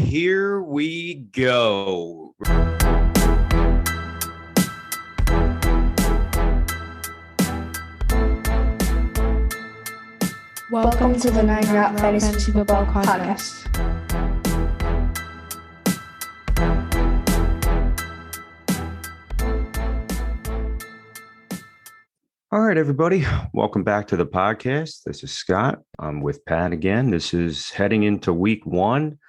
here we go. Welcome to the 9 Route Fantasy Football Podcast. All right, everybody. Welcome back to the podcast. This is Scott. I'm with Pat again. This is heading into week one.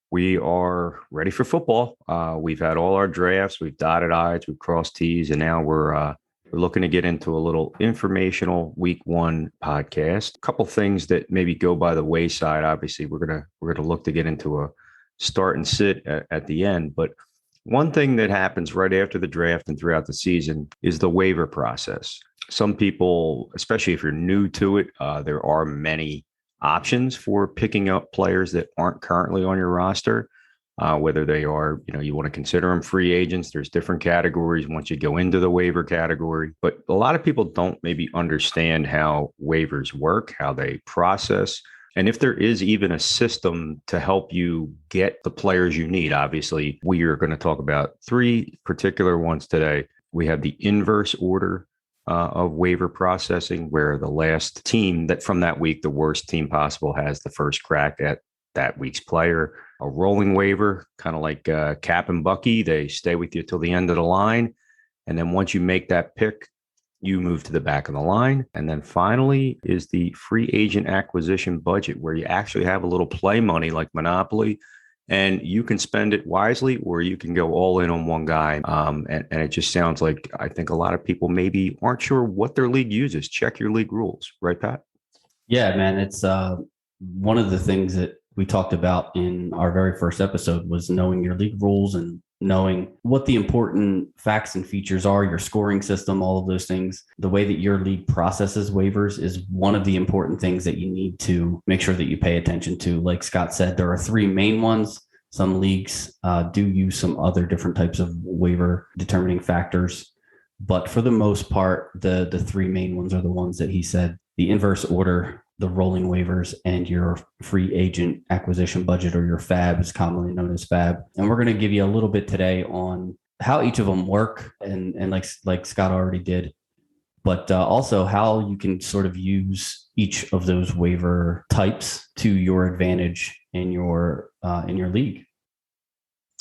We are ready for football. We've had all our drafts. We've dotted I's, we've crossed T's, and now we're looking to get into a little informational week one podcast. A couple things that maybe go by the wayside. Obviously, we're gonna look to get into a start and sit at the end. But one thing that happens right after the draft and throughout the season is the waiver process. Some people, especially if you're new to it, there are many options for picking up players that aren't currently on your roster, whether they are, you want to consider them free agents. There's different categories once you go into the waiver category. But a lot of people don't maybe understand how waivers work, how they process, and if there is even a system to help you get the players you need. Obviously, we are going to talk about three particular ones today. We have the inverse order of waiver processing, where the last team that from that week, the worst team possible, has the first crack at that week's player. A rolling waiver, kind of like Cap and Bucky. They stay with you till the end of the line. And then once you make that pick, you move to the back of the line. And then finally is the free agent acquisition budget, where you actually have a little play money like Monopoly, and you can spend it wisely, or you can go all in on one guy. And it just sounds like, I think a lot of people maybe aren't sure what their league uses. Check your league rules, right, Pat? Yeah, man. It's one of the things that we talked about in our very first episode was knowing your league rules and knowing what the important facts and features are, your scoring system, all of those things. The way that your league processes waivers is one of the important things that you need to make sure that you pay attention to. Like Scott said, there are three main ones. Some leagues do use some other different types of waiver determining factors. But for the most part, the three main ones are the ones that he said: the inverse order, the rolling waivers, and your free agent acquisition budget, or your FAB, is commonly known as FAB. And we're going to give you a little bit today on how each of them work, and like Scott already did, but also how you can sort of use each of those waiver types to your advantage in your league.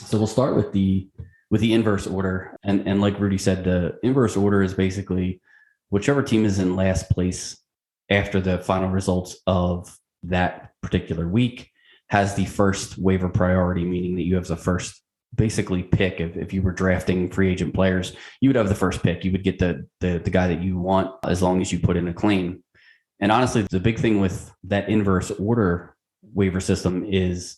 So we'll start with the inverse order, and like Rudy said, the inverse order is basically whichever team is in last place after the final results of that particular week has the first waiver priority, meaning that you have the first basically pick. If you were drafting free agent players, you would have the first pick. You would get the guy that you want as long as you put in a claim. And honestly, the big thing with that inverse order waiver system is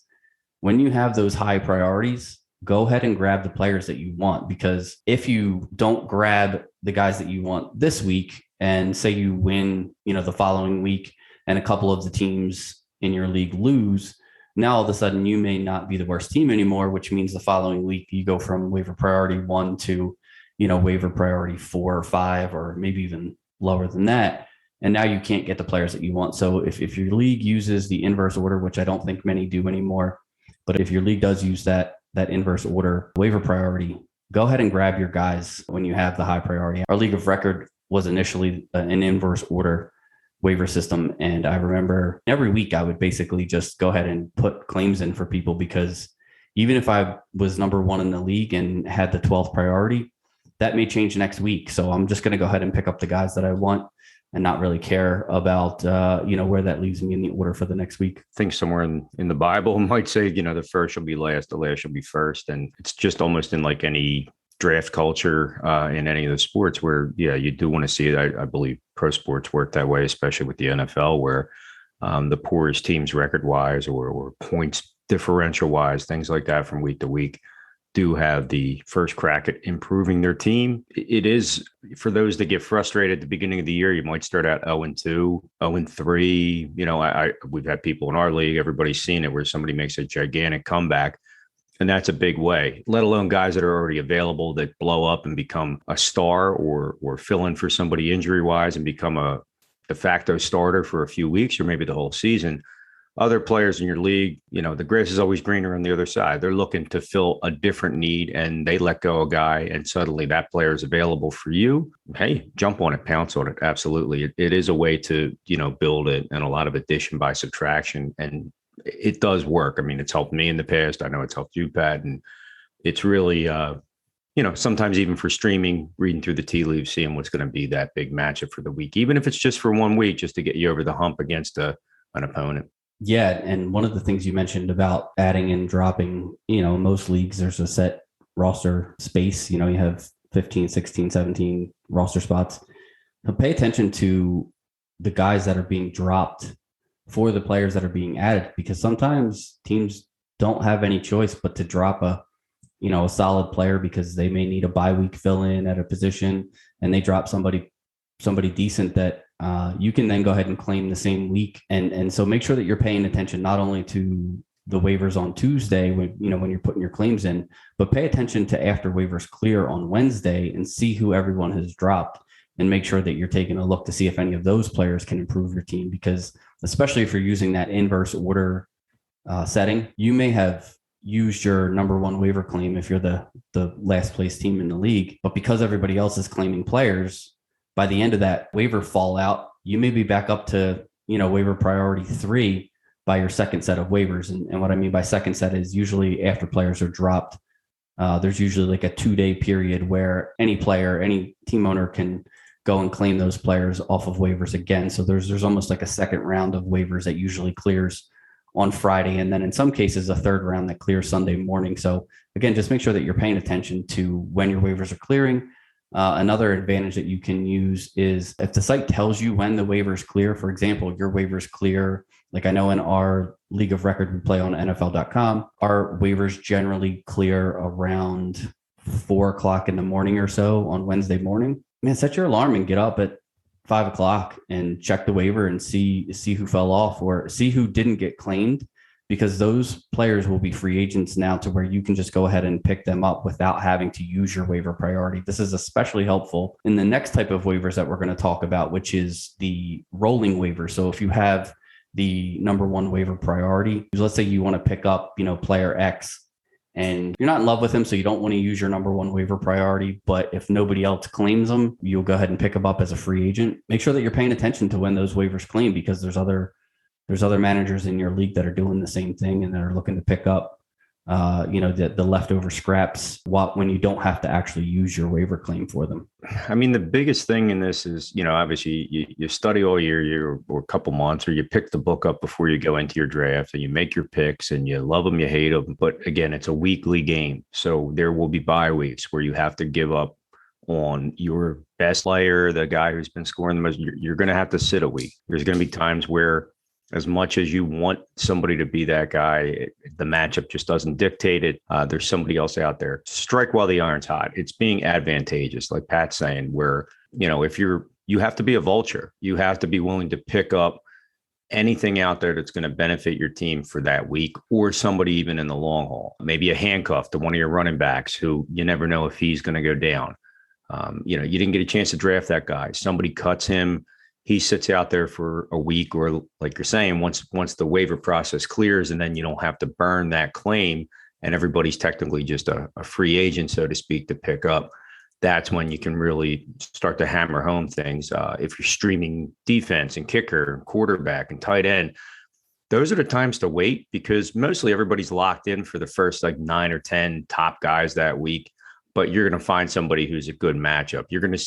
when you have those high priorities, go ahead and grab the players that you want, because if you don't grab the guys that you want this week, and say you win, the following week, and a couple of the teams in your league lose, now all of a sudden you may not be the worst team anymore, which means the following week you go from waiver priority 1 to, waiver priority 4 or 5, or maybe even lower than that. And now you can't get the players that you want. So if your league uses the inverse order, which I don't think many do anymore, but if your league does use that inverse order waiver priority, go ahead and grab your guys when you have the high priority. Our league of record was initially an inverse order waiver system. And I remember every week I would basically just go ahead and put claims in for people, because even if I was number one in the league and had the 12th priority, that may change next week. So I'm just going to go ahead and pick up the guys that I want and not really care about, where that leaves me in the order for the next week. I think somewhere in the Bible might say, the first shall be last, the last shall be first. And it's just almost in like any draft culture in any of the sports where, you do want to see it. I believe pro sports work that way, especially with the NFL, where the poorest teams record wise or points differential wise, things like that from week to week, do have the first crack at improving their team. It is, for those that get frustrated at the beginning of the year, you might start out 0-2, 0-3. We've had people in our league, everybody's seen it, where somebody makes a gigantic comeback. And that's a big way, let alone guys that are already available that blow up and become a star or fill in for somebody injury wise and become a de facto starter for a few weeks or maybe the whole season. other players in your league, the grass is always greener on the other side. They're looking to fill a different need, and they let go a guy, and suddenly that player is available for you. Hey, jump on it, pounce on it. Absolutely. It is a way to, build it, and a lot of addition by subtraction. And it does work. I mean, it's helped me in the past. I know it's helped you, Pat. And it's really, sometimes even for streaming, reading through the tea leaves, seeing what's going to be that big matchup for the week, even if it's just for 1 week, just to get you over the hump against an opponent. Yeah. And one of the things you mentioned about adding and dropping, in most leagues, there's a set roster space. You have 15, 16, 17 roster spots. Now pay attention to the guys that are being dropped for the players that are being added, because sometimes teams don't have any choice but to drop a solid player because they may need a bye week fill in at a position, and they drop somebody decent that you can then go ahead and claim the same week. And so make sure that you're paying attention not only to the waivers on Tuesday when you're putting your claims in, but pay attention to after waivers clear on Wednesday and see who everyone has dropped, and make sure that you're taking a look to see if any of those players can improve your team. Because especially if you're using that inverse order setting, you may have used your number one waiver claim if you're the last place team in the league, but because everybody else is claiming players, by the end of that waiver fallout, you may be back up to, waiver priority 3 by your second set of waivers. And what I mean by second set is usually after players are dropped, there's usually like a 2-day period where any player, any team owner can go and claim those players off of waivers again. So there's almost like a second round of waivers that usually clears on Friday. And then in some cases, a third round that clears Sunday morning. So again, just make sure that you're paying attention to when your waivers are clearing. Another advantage that you can use is if the site tells you when the waivers clear. For example, your waivers clear, like I know in our league of record we play on NFL.com, our waivers generally clear around 4:00 in the morning or so on Wednesday morning. Man, set your alarm and get up at 5:00 and check the waiver and see who fell off or see who didn't get claimed, because those players will be free agents now, to where you can just go ahead and pick them up without having to use your waiver priority. This is especially helpful in the next type of waivers that we're going to talk about, which is the rolling waiver. So if you have the number one waiver priority, let's say you want to pick up, player X, and you're not in love with him, so you don't want to use your number one waiver priority, but if nobody else claims him, you'll go ahead and pick him up as a free agent. Make sure that you're paying attention to when those waivers claim, because there's other managers in your league that are doing the same thing and that are looking to pick up, the leftover scraps when you don't have to actually use your waiver claim for them. I mean, the biggest thing in this is, obviously you study all year or a couple months, or you pick the book up before you go into your draft, and you make your picks and you love them, you hate them. But again, it's a weekly game. So there will be bye weeks where you have to give up on your best player, the guy who's been scoring the most. You're going to have to sit a week. There's going to be times where, as much as you want somebody to be that guy, the matchup just doesn't dictate it. There's somebody else out there. Strike while the iron's hot. It's being advantageous, like Pat's saying, where, if you have to be a vulture, you have to be willing to pick up anything out there that's going to benefit your team for that week, or somebody even in the long haul. Maybe a handcuff to one of your running backs who you never know if he's going to go down. You didn't get a chance to draft that guy. Somebody cuts him. He sits out there for a week, or like you're saying, once the waiver process clears, and then you don't have to burn that claim, and everybody's technically just a free agent, so to speak, to pick up. That's when you can really start to hammer home things. If you're streaming defense and kicker and quarterback and tight end, those are the times to wait, because mostly everybody's locked in for the first 9 or 10 top guys that week. But you're going to find somebody who's a good matchup. You're going to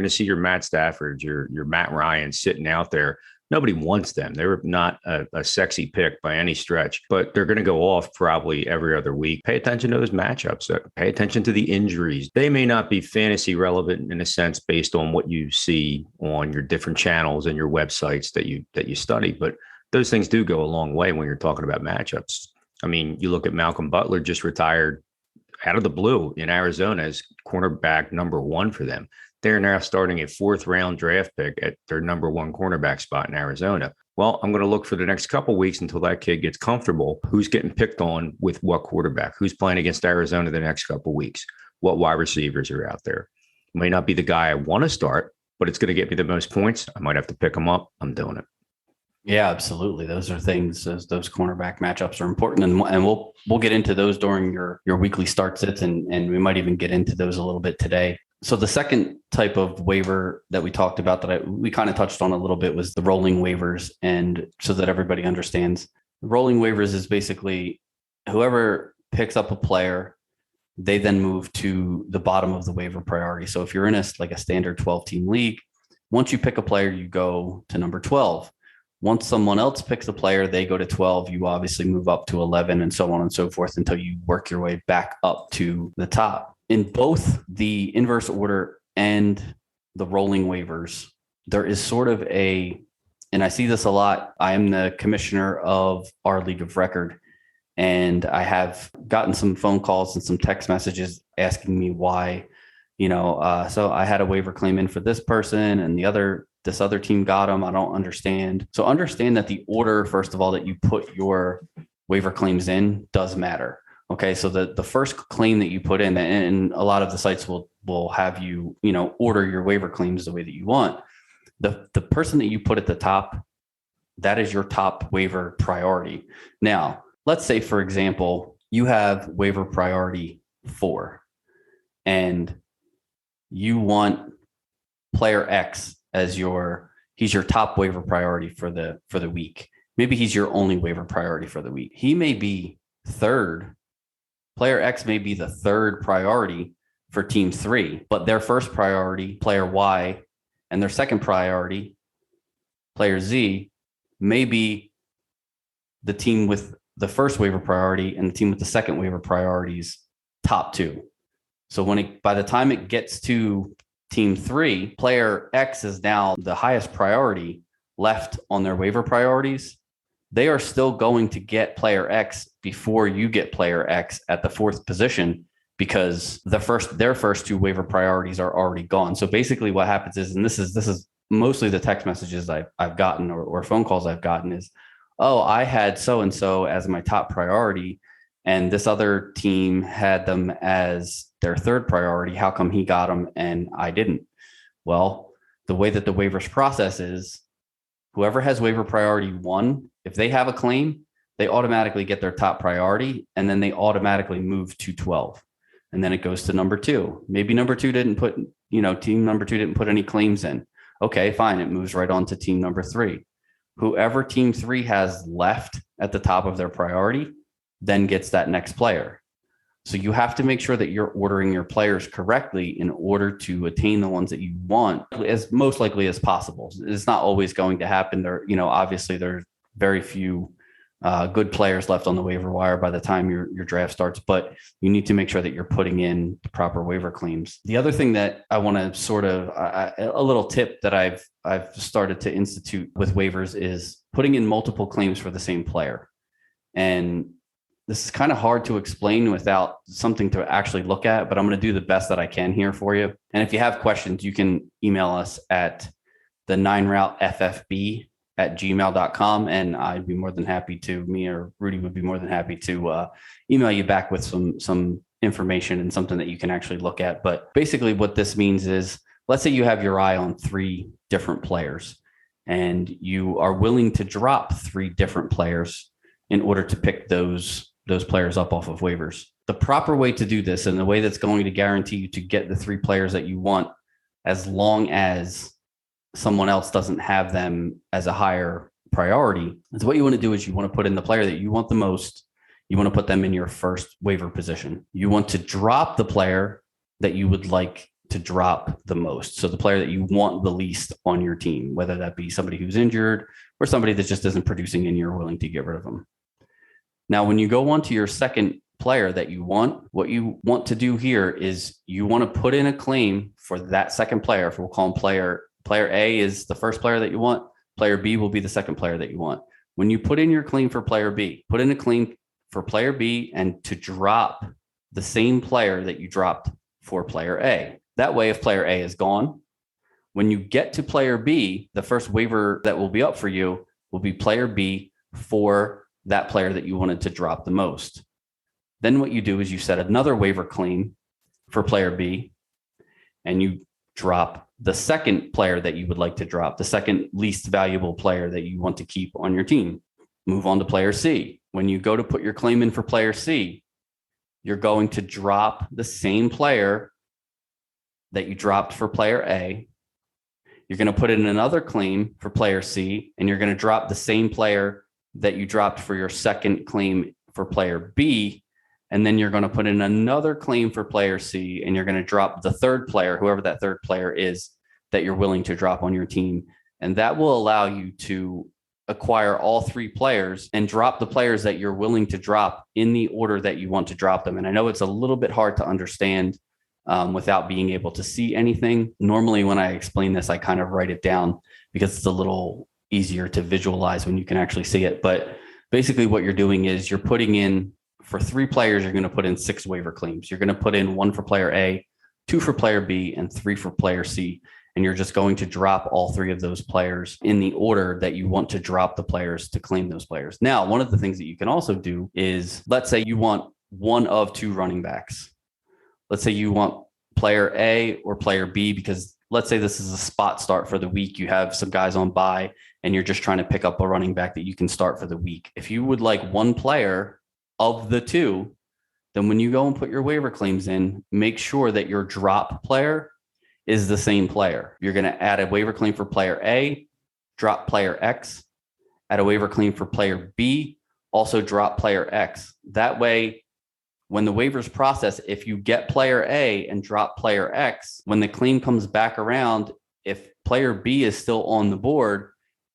see your Matt Staffords, your Matt Ryan sitting out there. Nobody wants them. They're not a sexy pick by any stretch, but they're going to go off probably every other week. Pay attention to those matchups. Pay attention to the injuries. They may not be fantasy relevant in a sense based on what you see on your different channels and your websites that you study, but those things do go a long way when you're talking about matchups. I mean, you look at Malcolm Butler, just retired out of the blue in Arizona as cornerback number 1 for them. They're now starting a 4th round draft pick at their number 1 cornerback spot in Arizona. Well, I'm going to look for the next couple of weeks until that kid gets comfortable. Who's getting picked on with what quarterback? Who's playing against Arizona the next couple of weeks? What wide receivers are out there? It may not be the guy I want to start, but it's going to get me the most points. I might have to pick him up. I'm doing it. Yeah, absolutely. Those are things. Those cornerback matchups are important, and we'll get into those during your weekly start sits, and we might even get into those a little bit today. So the second type of waiver that we talked about that we kind of touched on a little bit was the rolling waivers, and so that everybody understands, rolling waivers is basically whoever picks up a player, they then move to the bottom of the waiver priority. So if you're in a standard 12-team league, once you pick a player, you go to number 12. Once someone else picks a player, they go to 12. You obviously move up to 11 and so on and so forth until you work your way back up to the top. In both the inverse order and the rolling waivers, there is sort of and I see this a lot. I am the commissioner of our league of record, and I have gotten some phone calls and some text messages asking me why, so I had a waiver claim in for this person and this other team got them. I don't understand. So understand that the order, first of all, that you put your waiver claims in does matter. Okay. So the first claim that you put in, and a lot of the sites will have you, order your waiver claims the way that you want. The person that you put at the top, that is your top waiver priority. Now, let's say, for example, you have waiver priority 4 and you want player X as he's your top waiver priority for the week. Maybe he's your only waiver priority for the week. He may be third. Player X may be the third priority for team 3, but their first priority, player Y, and their second priority, player Z, may be the team with the first waiver priority and the team with the second waiver priorities top 2. So by the time it gets to team 3, player X is now the highest priority left on their waiver priorities. They are still going to get player X before you get player X at the 4th position, because their first 2 waiver priorities are already gone. So basically what happens is, and this is mostly the text messages I've gotten or phone calls I've gotten is, oh, I had so-and-so as my top priority, and this other team had them as their third priority. How come he got them and I didn't? Well, the way that the waivers process is, whoever has waiver priority 1, if they have a claim, they automatically get their top priority, and then they automatically move to 12. And then it goes to number 2. Maybe number 2 didn't put, team number 2 didn't put any claims in. Okay, fine. It moves right on to team number 3. Whoever team 3 has left at the top of their priority then gets that next player. So you have to make sure that you're ordering your players correctly in order to attain the ones that you want as most likely as possible. It's not always going to happen. Obviously there are very few good players left on the waiver wire by the time your draft starts, but you need to make sure that you're putting in the proper waiver claims. The other thing that I want to sort of a little tip that I've started to institute with waivers is putting in multiple claims for the same player. And this is kind of hard to explain without something to actually look at, but I'm going to do the best that I can here for you. And if you have questions, you can email us at the 9routeFFB@gmail.com. And I'd be more than happy to, me or Rudy would be more than happy to email you back with some information and something that you can actually look at. But basically what this means is, let's say you have your eye on 3 different players and you are willing to drop 3 different players in order to pick those players up off of waivers. The proper way to do this, and the way that's going to guarantee you to get the 3 players that you want, as long as someone else doesn't have them as a higher priority, is what you want to do is you want to put in the player that you want the most. You want to put them in your first waiver position. You want to drop the player that you would like to drop the most. So the player that you want the least on your team, whether that be somebody who's injured or somebody that just isn't producing and you're willing to get rid of them. Now, when you go on to your second player that you want, what you want to do here is you want to put in a claim for that second player. If we'll call him player A is the first player that you want, player B will be the second player that you want. When you put in your claim for player B, put in a claim for player B and to drop the same player that you dropped for player A. That way, if player A is gone, when you get to player B, the first waiver that will be up for you will be player B for that player that you wanted to drop the most. Then what you do is you set another waiver claim for player B and you drop the second player that you would like to drop, the second least valuable player that you want to keep on your team. Move on to player C. When you go to put your claim in for player C, you're going to drop the same player that you dropped for player A. You're going to put in another claim for player C, and you're going to drop the same player that you dropped for your second claim for player B. And then you're going to put in another claim for player C, and you're going to drop the third player, whoever that third player is that you're willing to drop on your team. And that will allow you to acquire all three players and drop the players that you're willing to drop in the order that you want to drop them. And I know it's a little bit hard to understand without being able to see anything. Normally, when I explain this, I kind of write it down because it's a little easier to visualize when you can actually see it. But basically what you're doing is you're putting in, for three players, you're going to put in 6 waiver claims. You're going to put in 1 for player A, 2 for player B, and 3 for player C. And you're just going to drop all 3 of those players in the order that you want to drop the players to claim those players. Now, one of the things that you can also do is, let's say you want one of 2 running backs. Let's say you want player A or player B, because let's say this is a spot start for the week. You have some guys on bye and you're just trying to pick up a running back that you can start for the week. If you would like one player of the 2, then when you go and put your waiver claims in, make sure that your drop player is the same player. You're going to add a waiver claim for player A, drop player X, add a waiver claim for player B, also drop player X. That way, when the waivers process, if you get player A and drop player X, when the claim comes back around, if player B is still on the board,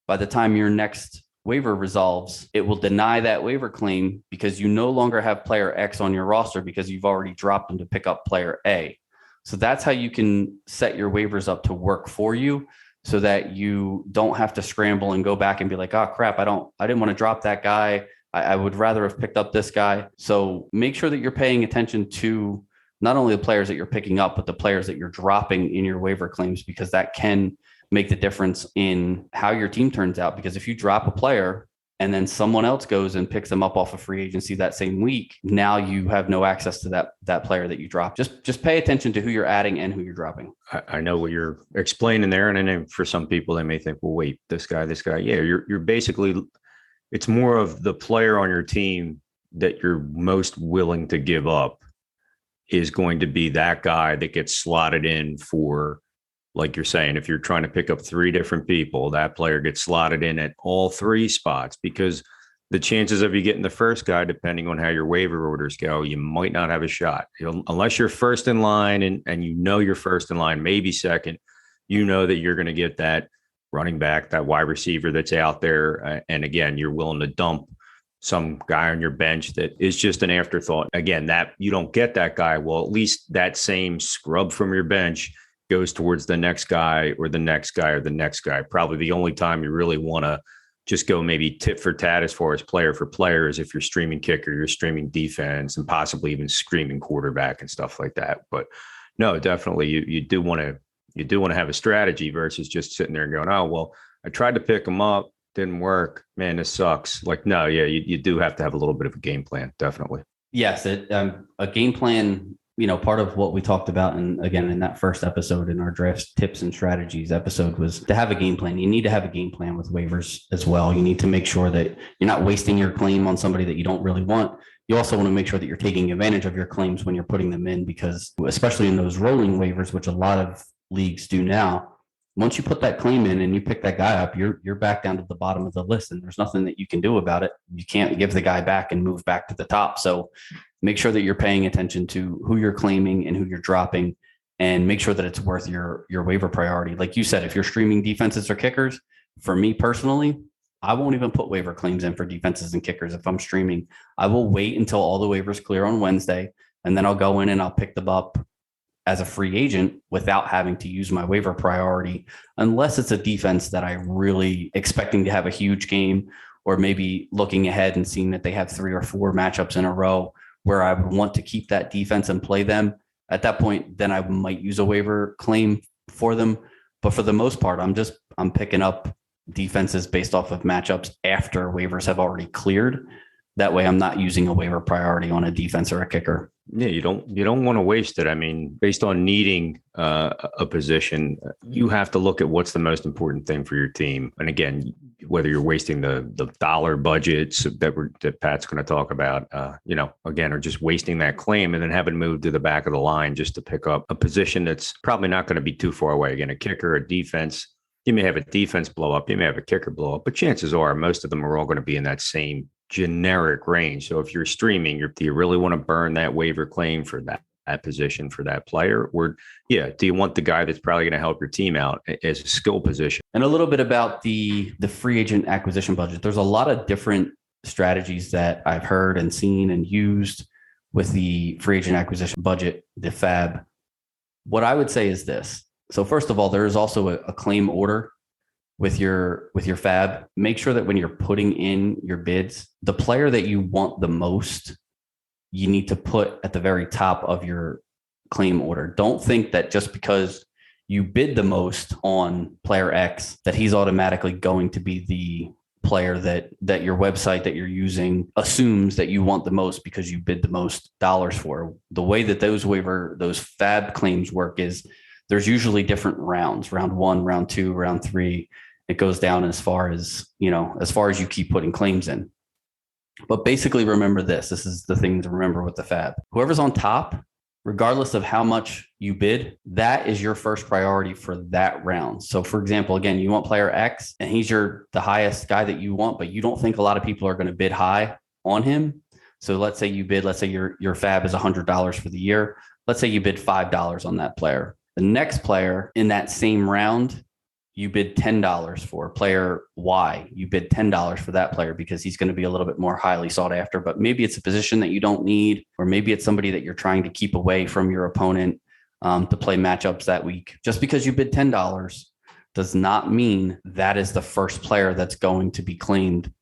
by the time your next waiver resolves, it will deny that waiver claim because you no longer have player X on your roster because you've already dropped him to pick up player A. So that's how you can set your waivers up to work for you so that you don't have to scramble and go back and be like, oh crap, I didn't want to drop that guy. I would rather have picked up this guy. So make sure that you're paying attention to not only the players that you're picking up, but the players that you're dropping in your waiver claims, because that can make the difference in how your team turns out. Because if you drop a player and then someone else goes and picks them up off of free agency that same week, now you have no access to that player that you dropped. Just pay attention to who you're adding and who you're dropping. I know what you're explaining there. And then for some people, they may think, well, wait, this guy. Yeah, you're basically, it's more of the player on your team that you're most willing to give up is going to be that guy that gets slotted in for, like you're saying, if you're trying to pick up 3 different people, that player gets slotted in at all 3 spots, because the chances of you getting the first guy, depending on how your waiver orders go, you might not have a shot. Unless you're first in line and you know you're first in line, maybe second, you know that you're going to get that running back, that wide receiver that's out there. And again, you're willing to dump some guy on your bench that is just an afterthought. Again, that you don't get that guy. Well, at least that same scrub from your bench goes towards the next guy or the next guy or the next guy. Probably the only time you really want to just go maybe tit for tat as far as player for player is if you're streaming kicker, you're streaming defense, and possibly even streaming quarterback and stuff like that. But no, definitely you do want to have a strategy versus just sitting there and going, oh, well, I tried to pick him up, didn't work. Man, this sucks. Like, no, yeah, you do have to have a little bit of a game plan. Definitely. Yes. A game plan, part of what we talked about, and again, in that first episode in our draft tips and strategies episode, was to have a game plan. You need to have a game plan with waivers as well. You need to make sure that you're not wasting your claim on somebody that you don't really want. You also want to make sure that you're taking advantage of your claims when you're putting them in, because especially in those rolling waivers, which a lot of leagues do now, once you put that claim in and you pick that guy up, you're back down to the bottom of the list, and there's nothing that you can do about it. You can't give the guy back and move back to the top. So make sure that you're paying attention to who you're claiming and who you're dropping, and make sure that it's worth your waiver priority. Like you said, if you're streaming defenses or kickers, for me personally, I won't even put waiver claims in for defenses and kickers. If I'm streaming, I will wait until all the waivers clear on Wednesday, and then I'll go in and I'll pick them up as a free agent without having to use my waiver priority, unless it's a defense that I really expecting to have a huge game, or maybe looking ahead and seeing that they have 3 or 4 matchups in a row where I would want to keep that defense and play them. At that point, then I might use a waiver claim for them. But for the most part, I'm picking up defenses based off of matchups after waivers have already cleared. That way I'm not using a waiver priority on a defense or a kicker. Yeah, you don't want to waste it. I mean, based on needing a position, you have to look at what's the most important thing for your team. And again, whether you're wasting the dollar budgets that Pat's going to talk about, again, or just wasting that claim and then having moved to the back of the line just to pick up a position that's probably not going to be too far away. Again, a kicker, a defense. You may have a defense blow up, you may have a kicker blow up, but chances are most of them are all going to be in that same generic range. So if you're streaming, do you really want to burn that waiver claim for that position for that player? Or do you want the guy that's probably going to help your team out as a skill position? And a little bit about the free agent acquisition budget. There's a lot of different strategies that I've heard and seen and used with the free agent acquisition budget, the FAB. What I would say is this. So first of all, there is also a claim order with your FAB. Make sure that when you're putting in your bids, the player that you want the most, you need to put at the very top of your claim order. Don't think that just because you bid the most on player X, that he's automatically going to be the player that your website that you're using assumes that you want the most because you bid the most dollars for. The way that those FAB claims work is there's usually different rounds, round 1, round 2, round 3. It goes down as far as you keep putting claims in. But basically remember this is the thing to remember with the FAB. Whoever's on top, regardless of how much you bid, that is your first priority for that round. So for example, again, you want player X and he's the highest guy that you want, but you don't think a lot of people are going to bid high on him. So let's say your FAB is $100 for the year. Let's say you bid $5 on that player. The next player in that same round, you bid $10 for player Y. You bid $10 for that player because he's going to be a little bit more highly sought after, but maybe it's a position that you don't need, or maybe it's somebody that you're trying to keep away from your opponent to play matchups that week. Just because you bid $10 does not mean that is the first player that's going to be claimed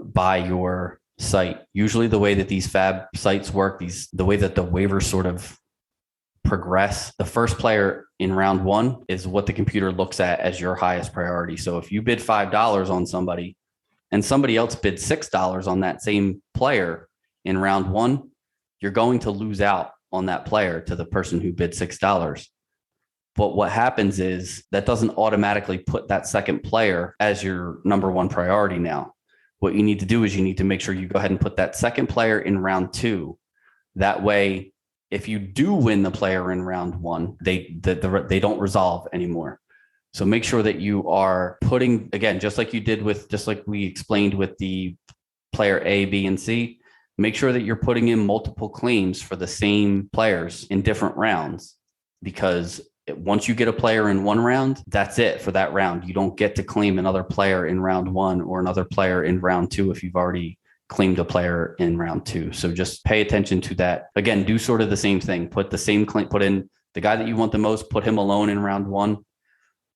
by your site. Usually the way that these FAB sites work, the way that the waivers sort of progress, the first player in round 1 is what the computer looks at as your highest priority. So if you bid $5 on somebody and somebody else bid $6 on that same player in round 1, you're going to lose out on that player to the person who bid $6. But what happens is that doesn't automatically put that second player as your number 1 priority now. What you need to do is you need to make sure you go ahead and put that second player in round 2. That way, if you do win the player in round 1, they don't resolve anymore. So make sure that you are putting, again, just like we explained with the player A, B, and C, make sure that you're putting in multiple claims for the same players in different rounds, because once you get a player in one round, that's it for that round. You don't get to claim another player in round 1 or another player in round 2 if you've already claimed a player in round 2. So just pay attention to that. Again, do sort of the same thing. Put the same claim, put in the guy that you want the most, put him alone in round 1.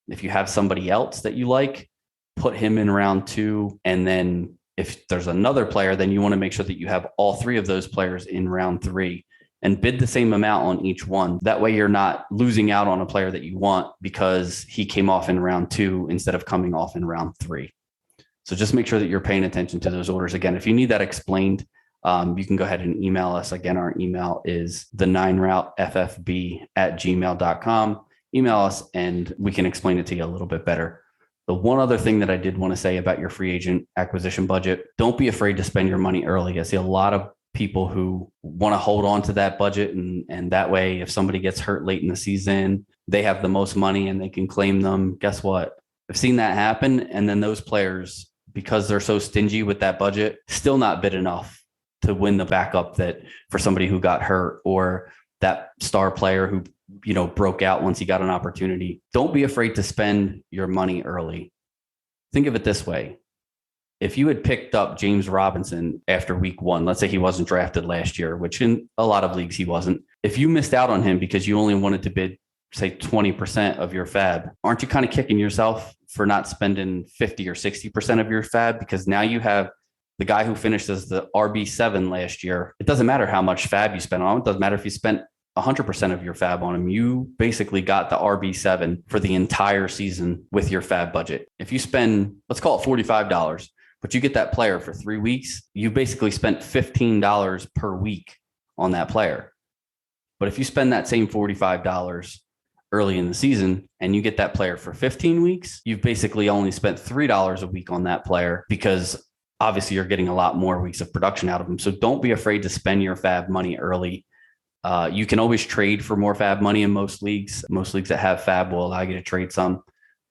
If you have somebody else that you like, put him in round 2. And then if there's another player, then you want to make sure that you have all 3 of those players in round 3 and bid the same amount on each one. That way you're not losing out on a player that you want because he came off in round 2 instead of coming off in round 3. So just make sure that you're paying attention to those orders. Again, if you need that explained, you can go ahead and email us. Again, our email is the9routeFFB@gmail.com. Email us and we can explain it to you a little bit better. The one other thing that I did want to say about your free agent acquisition budget, don't be afraid to spend your money early. I see a lot of people who want to hold on to that budget. And that way, if somebody gets hurt late in the season, they have the most money and they can claim them. Guess what? I've seen that happen. And then those players, because they're so stingy with that budget, still not bid enough to win the backup that for somebody who got hurt or that star player who, broke out once he got an opportunity. Don't be afraid to spend your money early. Think of it this way. If you had picked up James Robinson after week 1, let's say he wasn't drafted last year, which in a lot of leagues he wasn't. If you missed out on him because you only wanted to bid, say 20% of your FAB, aren't you kind of kicking yourself for not spending 50 or 60% of your FAB? Because now you have the guy who finished as the RB7 last year. It doesn't matter how much FAB you spent on him. It doesn't matter if you spent 100% of your FAB on him. You basically got the RB7 for the entire season with your FAB budget. If you spend, let's call it $45, but you get that player for 3 weeks, you basically spent $15 per week on that player. But if you spend that same $45 early in the season and you get that player for 15 weeks, you've basically only spent $3 a week on that player, because obviously you're getting a lot more weeks of production out of them. So don't be afraid to spend your fab money early. You can always trade for more fab money in most leagues. Most leagues that have fab will allow you to trade some.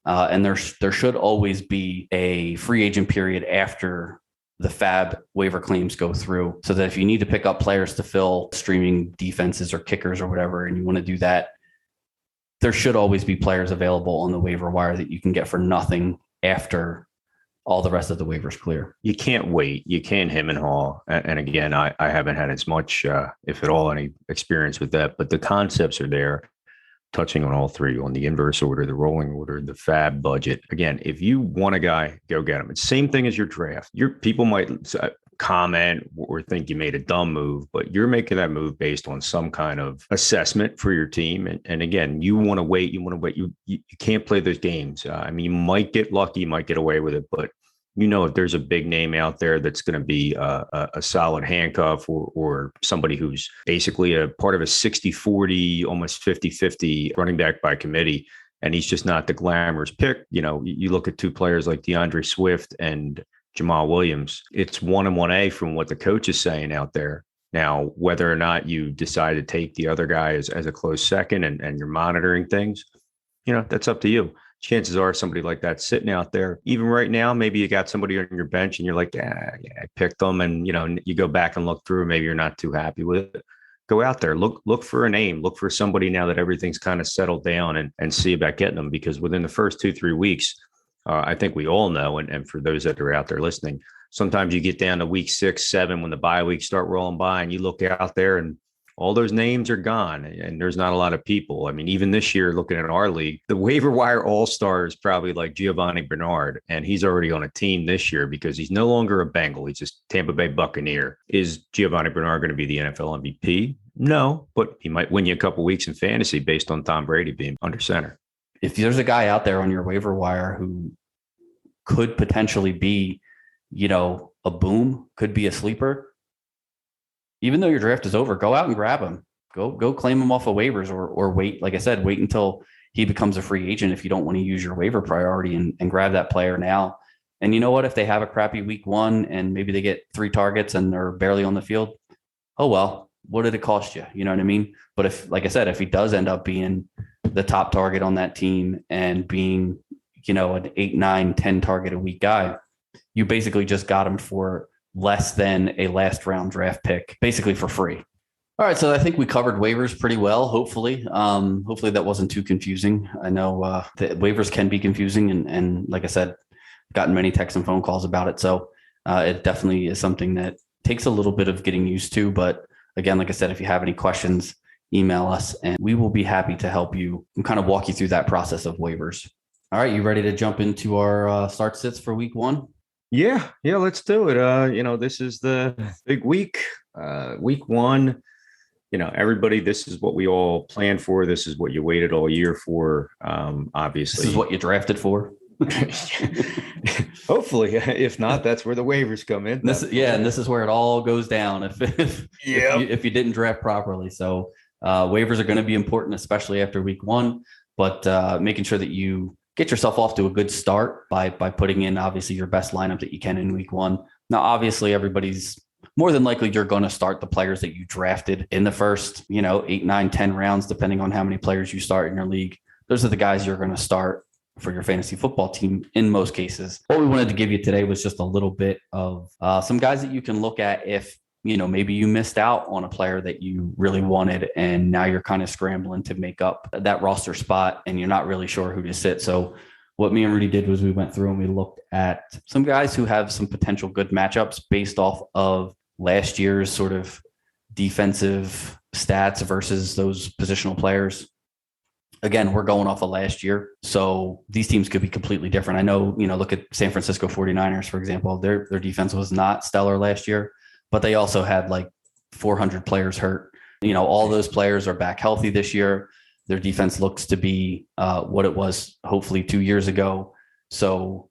And there should always be a free agent period after the fab waiver claims go through, so that if you need to pick up players to fill streaming defenses or kickers or whatever, and you want to do that, there should always be players available on the waiver wire that you can get for nothing after all the rest of the waivers clear. You can't wait. You can't hem and haw. And again, I haven't had as much, if at all, any experience with that, but the concepts are there. Touching on all three, on the inverse order, the rolling order, the fab budget. Again, if you want a guy, go get him. It's the same thing as your draft. Your people might comment or think you made a dumb move, but you're making that move based on some kind of assessment for your team. And again, you want to wait. You can't play those games. I mean, you might get lucky, you might get away with it, but if there's a big name out there that's going to be a solid handcuff, or somebody who's basically a part of a 60-40, almost 50-50 running back by committee, and he's just not the glamorous pick. You look at two players like DeAndre Swift and Jamal Williams. It's 1 and 1A from what the coach is saying out there. Now, whether or not you decide to take the other guy as a close second and you're monitoring things, that's up to you. Chances are somebody like that sitting out there, even right now, maybe you got somebody on your bench and you're like, yeah, I picked them. And, you go back and look through, maybe you're not too happy with it. Go out there, look for a name, look for somebody now that everything's kind of settled down, and see about getting them, because within the first 2-3 weeks, I think we all know. And for those that are out there listening, sometimes you get down to week 6, 7, when the bye weeks start rolling by, and you look out there and all those names are gone, and there's not a lot of people. I mean, even this year, looking at our league, the waiver wire all-star is probably like Giovanni Bernard, and he's already on a team this year because he's no longer a Bengal. He's just Tampa Bay Buccaneer. Is Giovanni Bernard going to be the NFL MVP? No, but he might win you a couple weeks in fantasy based on Tom Brady being under center. If there's a guy out there on your waiver wire who could potentially be, a boom, could be a sleeper, even though your draft is over, go out and grab him. Go claim him off of waivers, or wait. Like I said, wait until he becomes a free agent if you don't want to use your waiver priority, and grab that player now. And you know what? If they have a crappy week 1 and maybe they get 3 targets and they're barely on the field, oh well, what did it cost you? You know what I mean? But if, like I said, if he does end up being the top target on that team and being, an 8, 9, 10 target a week guy, you basically just got him for less than a last round draft pick, basically for free. All right. So I think we covered waivers pretty well, hopefully. Hopefully that wasn't too confusing. I know the waivers can be confusing. And like I said, I've gotten many texts and phone calls about it. So it definitely is something that takes a little bit of getting used to. But again, like I said, if you have any questions, email us and we will be happy to help you and kind of walk you through that process of waivers. All right. You ready to jump into our start sits for week 1? Yeah, let's do it. This is the big week, week 1. Everybody, this is what we all planned for. This is what you waited all year for. Obviously, this is what you drafted for. Hopefully, if not, that's where the waivers come in. And this is where it all goes down if you didn't draft properly. So waivers are going to be important, especially after week 1. But making sure that you get yourself off to a good start by putting in obviously your best lineup that you can in week 1. Now, obviously, everybody's more than likely you're going to start the players that you drafted in the first, 8, 9, 10 rounds, depending on how many players you start in your league. Those are the guys you're going to start for your fantasy football team in most cases. What we wanted to give you today was just a little bit of some guys that you can look at if, maybe you missed out on a player that you really wanted and now you're kind of scrambling to make up that roster spot and you're not really sure who to sit. So what me and Rudy did was we went through and we looked at some guys who have some potential good matchups based off of last year's sort of defensive stats versus those positional players. Again, we're going off of last year. So these teams could be completely different. I know, look at San Francisco 49ers, for example, their defense was not stellar last year, but they also had like 400 players hurt. All those players are back healthy this year. Their defense looks to be what it was hopefully 2 years ago. So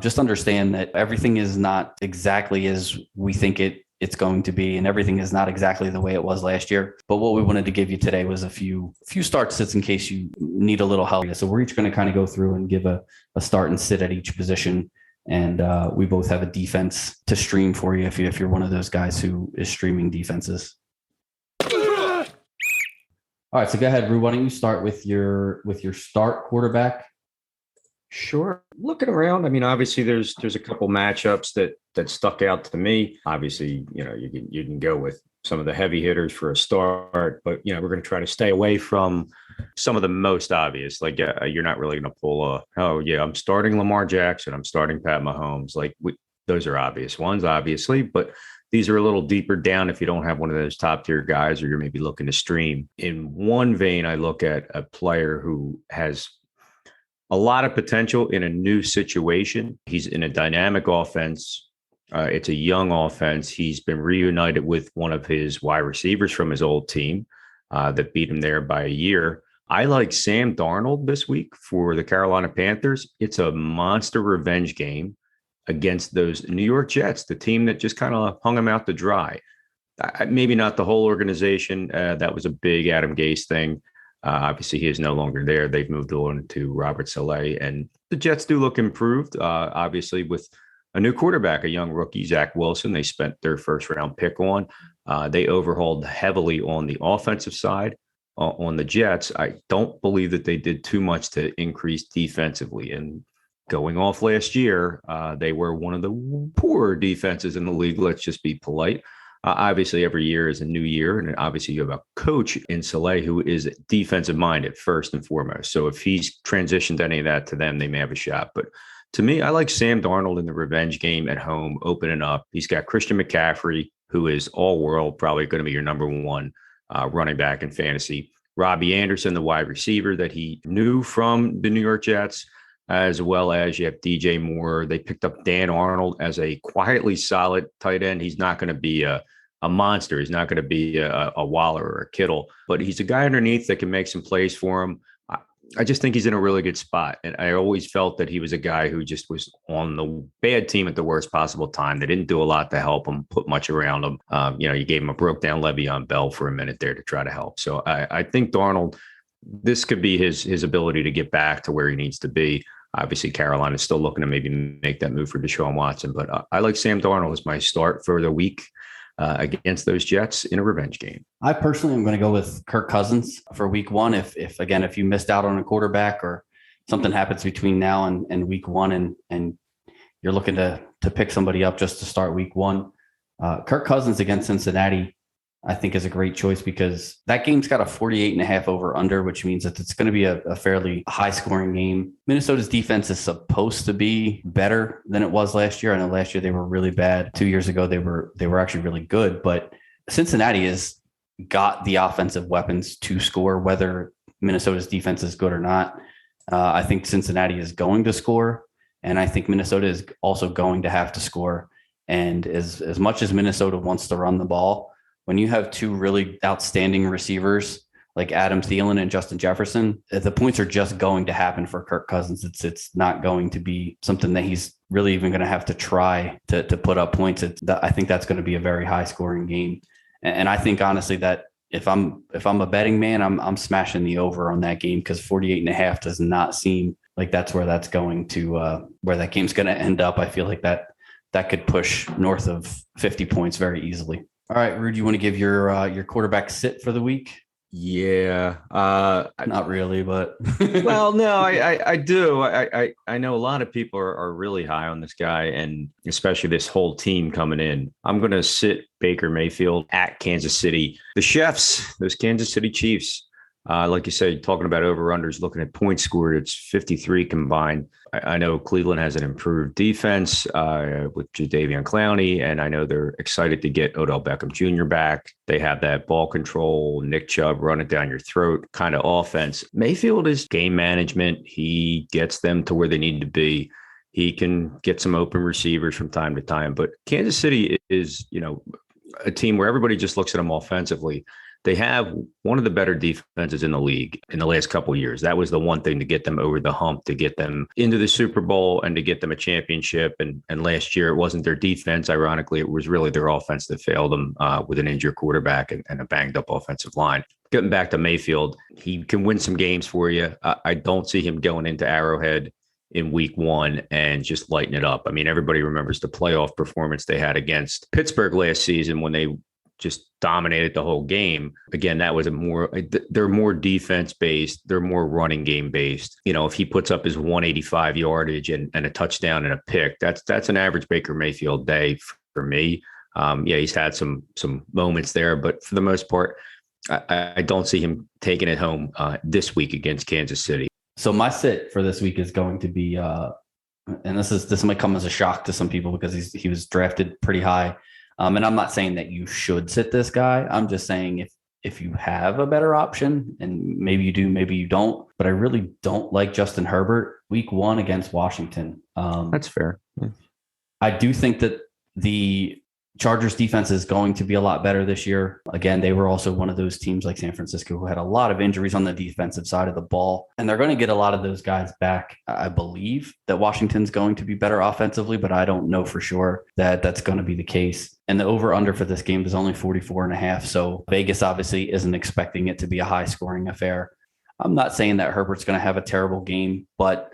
Just understand that everything is not exactly as we think it's going to be, and everything is not exactly the way it was last year. But what we wanted to give you today was a few start sits in case you need a little help. So we're each going to kind of go through and give a start and sit at each position. And we both have a defense to stream for you if you're one of those guys who is streaming defenses. All right, so go ahead, Rue. Why don't you start with your start quarterback? Sure. Looking around, I mean, obviously there's a couple matchups that stuck out to me. Obviously, you can go with some of the heavy hitters for a start, but we're going to try to stay away from some of the most obvious. Like you're not really going to pull I'm starting Lamar Jackson, I'm starting Pat Mahomes. Those are obvious ones, obviously, but these are a little deeper down if you don't have one of those top tier guys, or you're maybe looking to stream. In one vein, I look at a player who has a lot of potential in a new situation. He's in a dynamic offense. It's a young offense. He's been reunited with one of his wide receivers from his old team that beat him there by a year. I like Sam Darnold this week for the Carolina Panthers. It's a monster revenge game against those New York Jets, the team that just kind of hung him out to dry. Maybe not the whole organization. That was a big Adam Gase thing. Obviously, he is no longer there. They've moved on to Robert Saleh, and the Jets do look improved. Obviously, with a new quarterback, a young rookie, Zach Wilson, they spent their first round pick on. They overhauled heavily on the offensive side on the Jets. I don't believe that they did too much to increase defensively. And going off last year, they were one of the poorer defenses in the league. Let's just be polite. Obviously, every year is a new year. And obviously, you have a coach in Saleh who is defensive minded first and foremost. So if he's transitioned any of that to them, they may have a shot. But to me, I like Sam Darnold in the revenge game at home, opening up. He's got Christian McCaffrey, who is all world, probably going to be your number one running back in fantasy. Robbie Anderson, the wide receiver that he knew from the New York Jets, as well as you have DJ Moore. They picked up Dan Arnold as a quietly solid tight end. He's not going to be a monster. He's not going to be a Waller or a Kittle, but he's a guy underneath that can make some plays for him. I just think he's in a really good spot. And I always felt that he was a guy who just was on the bad team at the worst possible time. They didn't do a lot to help him, put much around him. You gave him a broke down Le'Veon Bell for a minute there to try to help. So I think Darnold, this could be his ability to get back to where he needs to be. Obviously, Carolina is still looking to maybe make that move for Deshaun Watson. But I like Sam Darnold as my start for the week against those Jets in a revenge game. I personally am going to go with Kirk Cousins for week one. If you missed out on a quarterback or something happens between now and week one and you're looking to pick somebody up just to start week one, Kirk Cousins against Cincinnati, I think is a great choice because that game's got a 48.5 over under, which means that it's going to be a fairly high scoring game. Minnesota's defense is supposed to be better than it was last year. I know last year they were really bad. 2 years ago, they were actually really good, but Cincinnati has got the offensive weapons to score, whether Minnesota's defense is good or not. I think Cincinnati is going to score, and I think Minnesota is also going to have to score. And as much as Minnesota wants to run the ball, when you have two really outstanding receivers like Adam Thielen and Justin Jefferson, the points are just going to happen for Kirk Cousins. It's not going to be something that he's really even going to have to try to put up points. I think that's going to be a very high scoring game. And I think honestly that if I'm a betting man, I'm smashing the over on that game because 48.5 does not seem like that's where that's going to where that game's going to end up. I feel like that could push north of 50 points very easily. All right, Rude, you want to give your quarterback sit for the week? Yeah. Not really, but well, no, I do. I know a lot of people are really high on this guy, and especially this whole team coming in. I'm going to sit Baker Mayfield at Kansas City. The Chefs, those Kansas City Chiefs. Like you said, talking about over-unders, looking at points scored, it's 53 combined. I know Cleveland has an improved defense with Jadeveon Clowney, and I know they're excited to get Odell Beckham Jr. back. They have that ball control, Nick Chubb running down your throat kind of offense. Mayfield is game management. He gets them to where they need to be. He can get some open receivers from time to time. But Kansas City is, a team where everybody just looks at them offensively. They have one of the better defenses in the league in the last couple of years. That was the one thing to get them over the hump, to get them into the Super Bowl and to get them a championship. And last year, it wasn't their defense. Ironically, it was really their offense that failed them with an injured quarterback and a banged up offensive line. Getting back to Mayfield, he can win some games for you. I don't see him going into Arrowhead in week one and just lighting it up. I mean, everybody remembers the playoff performance they had against Pittsburgh last season when they just dominated the whole game. Again, that was they're more defense based. They're more running game based. You know, if he puts up his 185 yardage and a touchdown and a pick, that's an average Baker Mayfield day for me. He's had some moments there, but for the most part, I don't see him taking it home this week against Kansas City. So my sit for this week is going to be, and this might come as a shock to some people because he was drafted pretty high. And I'm not saying that you should sit this guy. I'm just saying if you have a better option, and maybe you do, maybe you don't, but I really don't like Justin Herbert week one against Washington. That's fair. Yeah. I do think that the Chargers defense is going to be a lot better this year. Again, they were also one of those teams like San Francisco who had a lot of injuries on the defensive side of the ball, and they're going to get a lot of those guys back. I believe that Washington's going to be better offensively, but I don't know for sure that that's going to be the case. And the over-under for this game is only 44.5. So Vegas obviously isn't expecting it to be a high-scoring affair. I'm not saying that Herbert's going to have a terrible game, but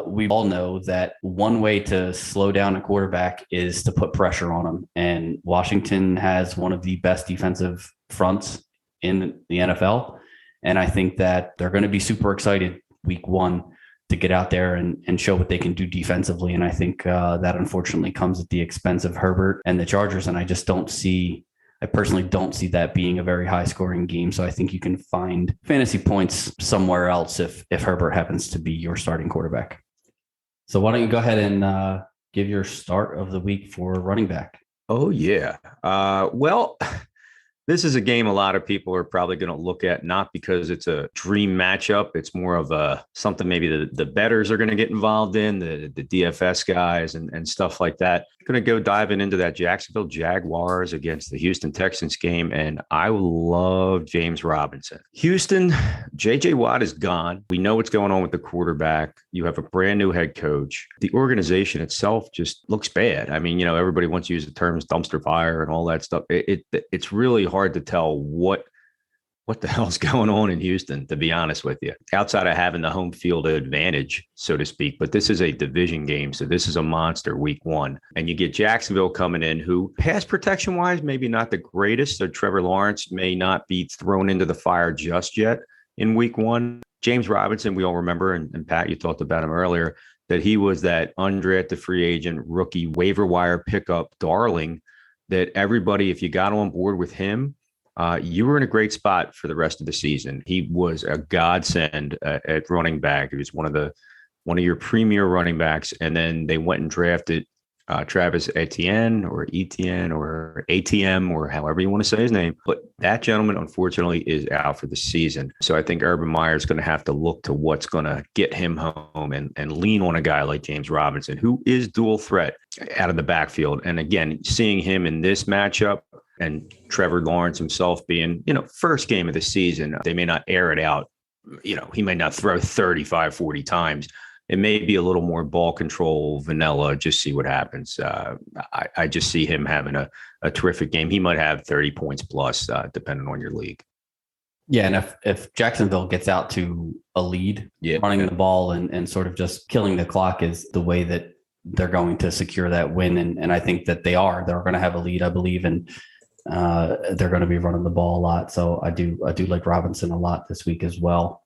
we all know that one way to slow down a quarterback is to put pressure on him. And Washington has one of the best defensive fronts in the NFL. And I think that they're going to be super excited week one to get out there and show what they can do defensively. And I think that unfortunately comes at the expense of Herbert and the Chargers. And I personally don't see that being a very high scoring game. So I think you can find fantasy points somewhere else if Herbert happens to be your starting quarterback. So why don't you go ahead and give your start of the week for running back? Oh, yeah. Well, this is a game a lot of people are probably going to look at, not because it's a dream matchup. It's more of something maybe the bettors are going to get involved in, the DFS guys and stuff like that. Going to go diving into that Jacksonville Jaguars against the Houston Texans game, and I love James Robinson. Houston, J.J. Watt is gone. We know what's going on with the quarterback. You have a brand new head coach. The organization itself just looks bad. I mean, everybody wants to use the terms dumpster fire and all that stuff. It's really hard to tell what the hell's going on in Houston, to be honest with you, outside of having the home field advantage, so to speak. But this is a division game, so this is a monster week one. And you get Jacksonville coming in, who pass protection wise, maybe not the greatest. So Trevor Lawrence may not be thrown into the fire just yet in week one. James Robinson, we all remember, and Pat, you talked about him earlier, that he was that undrafted free agent rookie waiver wire pickup darling that everybody, if you got on board with him, you were in a great spot for the rest of the season. He was a godsend at running back. He was one of your premier running backs. And then they went and drafted Travis Etienne or ATM or however you want to say his name. But that gentleman, unfortunately, is out for the season. So I think Urban Meyer is going to have to look to what's going to get him home and lean on a guy like James Robinson, who is dual threat out of the backfield. And again, seeing him in this matchup, and Trevor Lawrence himself being, first game of the season, they may not air it out. He may not throw 35, 40 times. It may be a little more ball control, vanilla, just see what happens. I just see him having a terrific game. He might have 30 points plus, depending on your league. Yeah, and if Jacksonville gets out to a lead, running the ball and sort of just killing the clock is the way that they're going to secure that win. And I think that they're going to have a lead, I believe, and they're going to be running the ball a lot. So I do like Robinson a lot this week as well.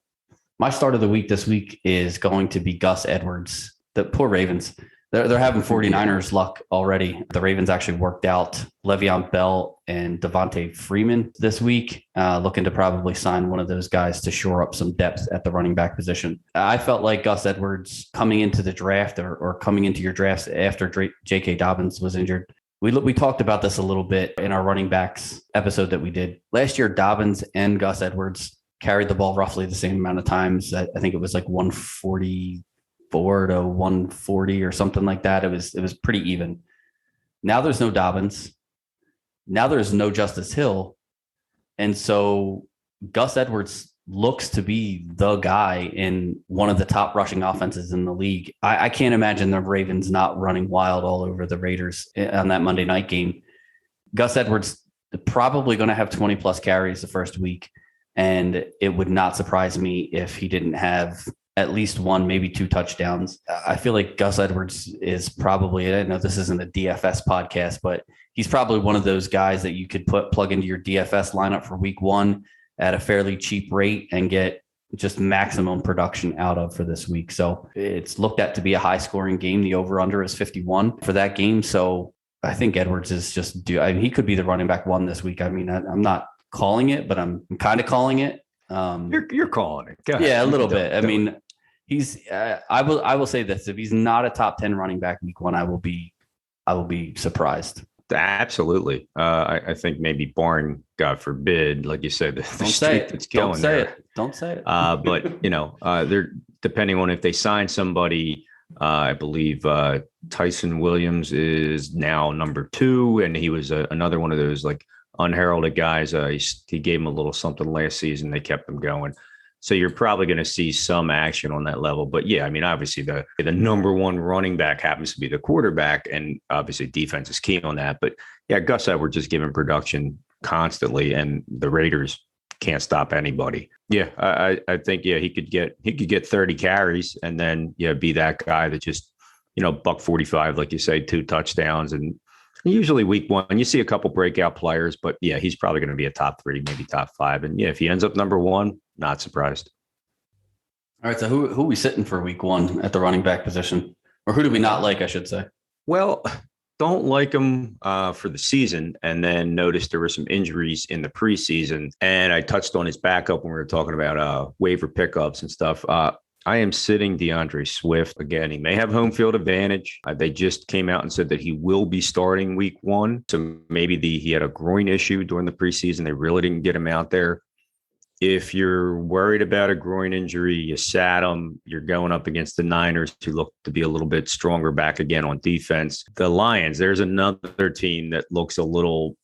My start of the week this week is going to be Gus Edwards. The poor Ravens. They're having 49ers luck already. The Ravens actually worked out Le'Veon Bell and Devontae Freeman this week, looking to probably sign one of those guys to shore up some depth at the running back position. I felt like Gus Edwards coming into the draft or coming into your drafts after J.K. Dobbins was injured. We talked about this a little bit in our running backs episode that we did. Last year, Dobbins and Gus Edwards carried the ball roughly the same amount of times. I think it was like 144 to 140 or something like that. It was pretty even. Now there's no Dobbins. Now there's no Justice Hill. And so Gus Edwards looks to be the guy in one of the top rushing offenses in the league. I can't imagine the Ravens not running wild all over the Raiders on that Monday night game. Gus Edwards probably going to have 20 plus carries the first week. And it would not surprise me if he didn't have at least one, maybe two touchdowns. I feel like Gus Edwards is probably, I know this isn't a DFS podcast, but he's probably one of those guys that you could plug into your DFS lineup for week one at a fairly cheap rate and get just maximum production out of for this week. So it's looked at to be a high scoring game. The over under is 51 for that game. So I think Edwards is he could be the running back one this week. I mean, I'm not calling it, but I'm kind of calling it. You're calling it. Go ahead. Yeah, a little bit. I mean, he's. I will say this: if he's not a top 10 running back week one, I will be surprised. Absolutely. I think maybe barring, God forbid, like you said, the streak that's going there. Don't say it. But they're depending on if they sign somebody. I believe Tyson Williams is now number 2, and he was another one of those like unheralded guys. He gave him a little something last season. They kept him going. So you're probably going to see some action on that level. But yeah, I mean, obviously the number one running back happens to be the quarterback, and obviously defense is key on that. But yeah, Gus Edwards just giving production constantly, and the Raiders can't stop anybody. Yeah, I think he could get 30 carries and then be that guy that just $145, like you say, 2 touchdowns. And usually week one, you see a couple breakout players, but yeah, he's probably going to be a top 3, maybe top 5. And yeah, if he ends up number 1, not surprised. All right. So who are we sitting for week one at the running back position? Or who do we not like, I should say? Well, don't like him for the season, and then noticed there were some injuries in the preseason. And I touched on his backup when we were talking about waiver pickups and stuff. I am sitting DeAndre Swift. Again, he may have home field advantage. They just came out and said that he will be starting week one. So maybe he had a groin issue during the preseason. They really didn't get him out there. If you're worried about a groin injury, you sat him. You're going up against the Niners, who look to be a little bit stronger back again on defense. The Lions, there's another team that looks a little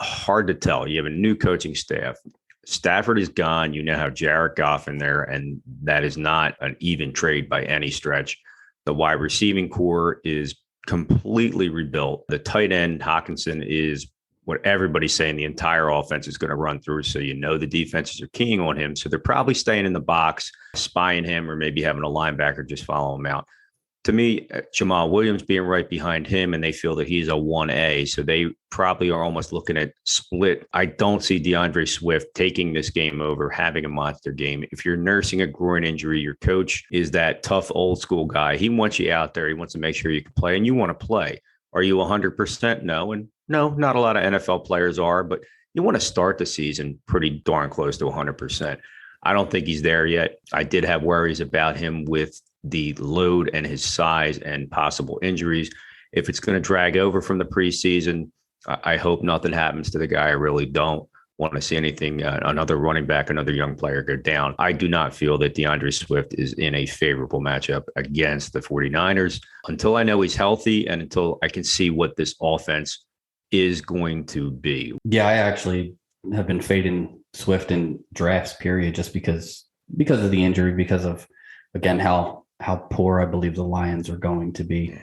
hard to tell. You have a new coaching staff. Stafford is gone. You now have Jared Goff in there, and that is not an even trade by any stretch. The wide receiving core is completely rebuilt. The tight end, Hawkinson, is what everybody's saying the entire offense is going to run through. So the defenses are keying on him. So they're probably staying in the box, spying him, or maybe having a linebacker just follow him out. To me, Jamal Williams being right behind him, and they feel that he's a 1A. So they probably are almost looking at split. I don't see DeAndre Swift taking this game over, having a monster game. If you're nursing a groin injury, your coach is that tough old school guy. He wants you out there. He wants to make sure you can play, and you want to play. Are you 100%? No. And no, not a lot of NFL players are, but you want to start the season pretty darn close to 100%. I don't think he's there yet. I did have worries about him with the load and his size and possible injuries. If it's going to drag over from the preseason, I hope nothing happens to the guy. I really don't want to see anything, another running back, another young player go down. I do not feel that DeAndre Swift is in a favorable matchup against the 49ers until I know he's healthy and until I can see what this offense is going to be. Yeah, I actually have been fading Swift in drafts, period, just because of the injury, because of, again, how poor I believe the Lions are going to be.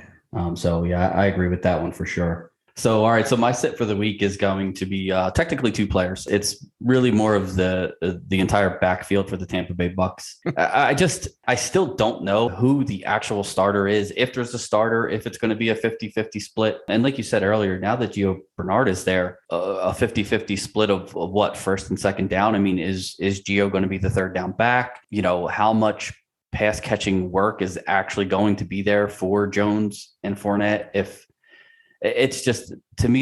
So yeah, I agree with that one for sure. So, all right. So my sit for the week is going to be technically 2 players. It's really more of the entire backfield for the Tampa Bay Bucks. I still don't know who the actual starter is. If there's a starter, if it's going to be a 50-50 split. And like you said earlier, now that Gio Bernard is there, a 50-50 split of what, first and second down. I mean, is Gio going to be the third down back? How much pass catching work is actually going to be there for Jones and Fournette? If it's just, to me,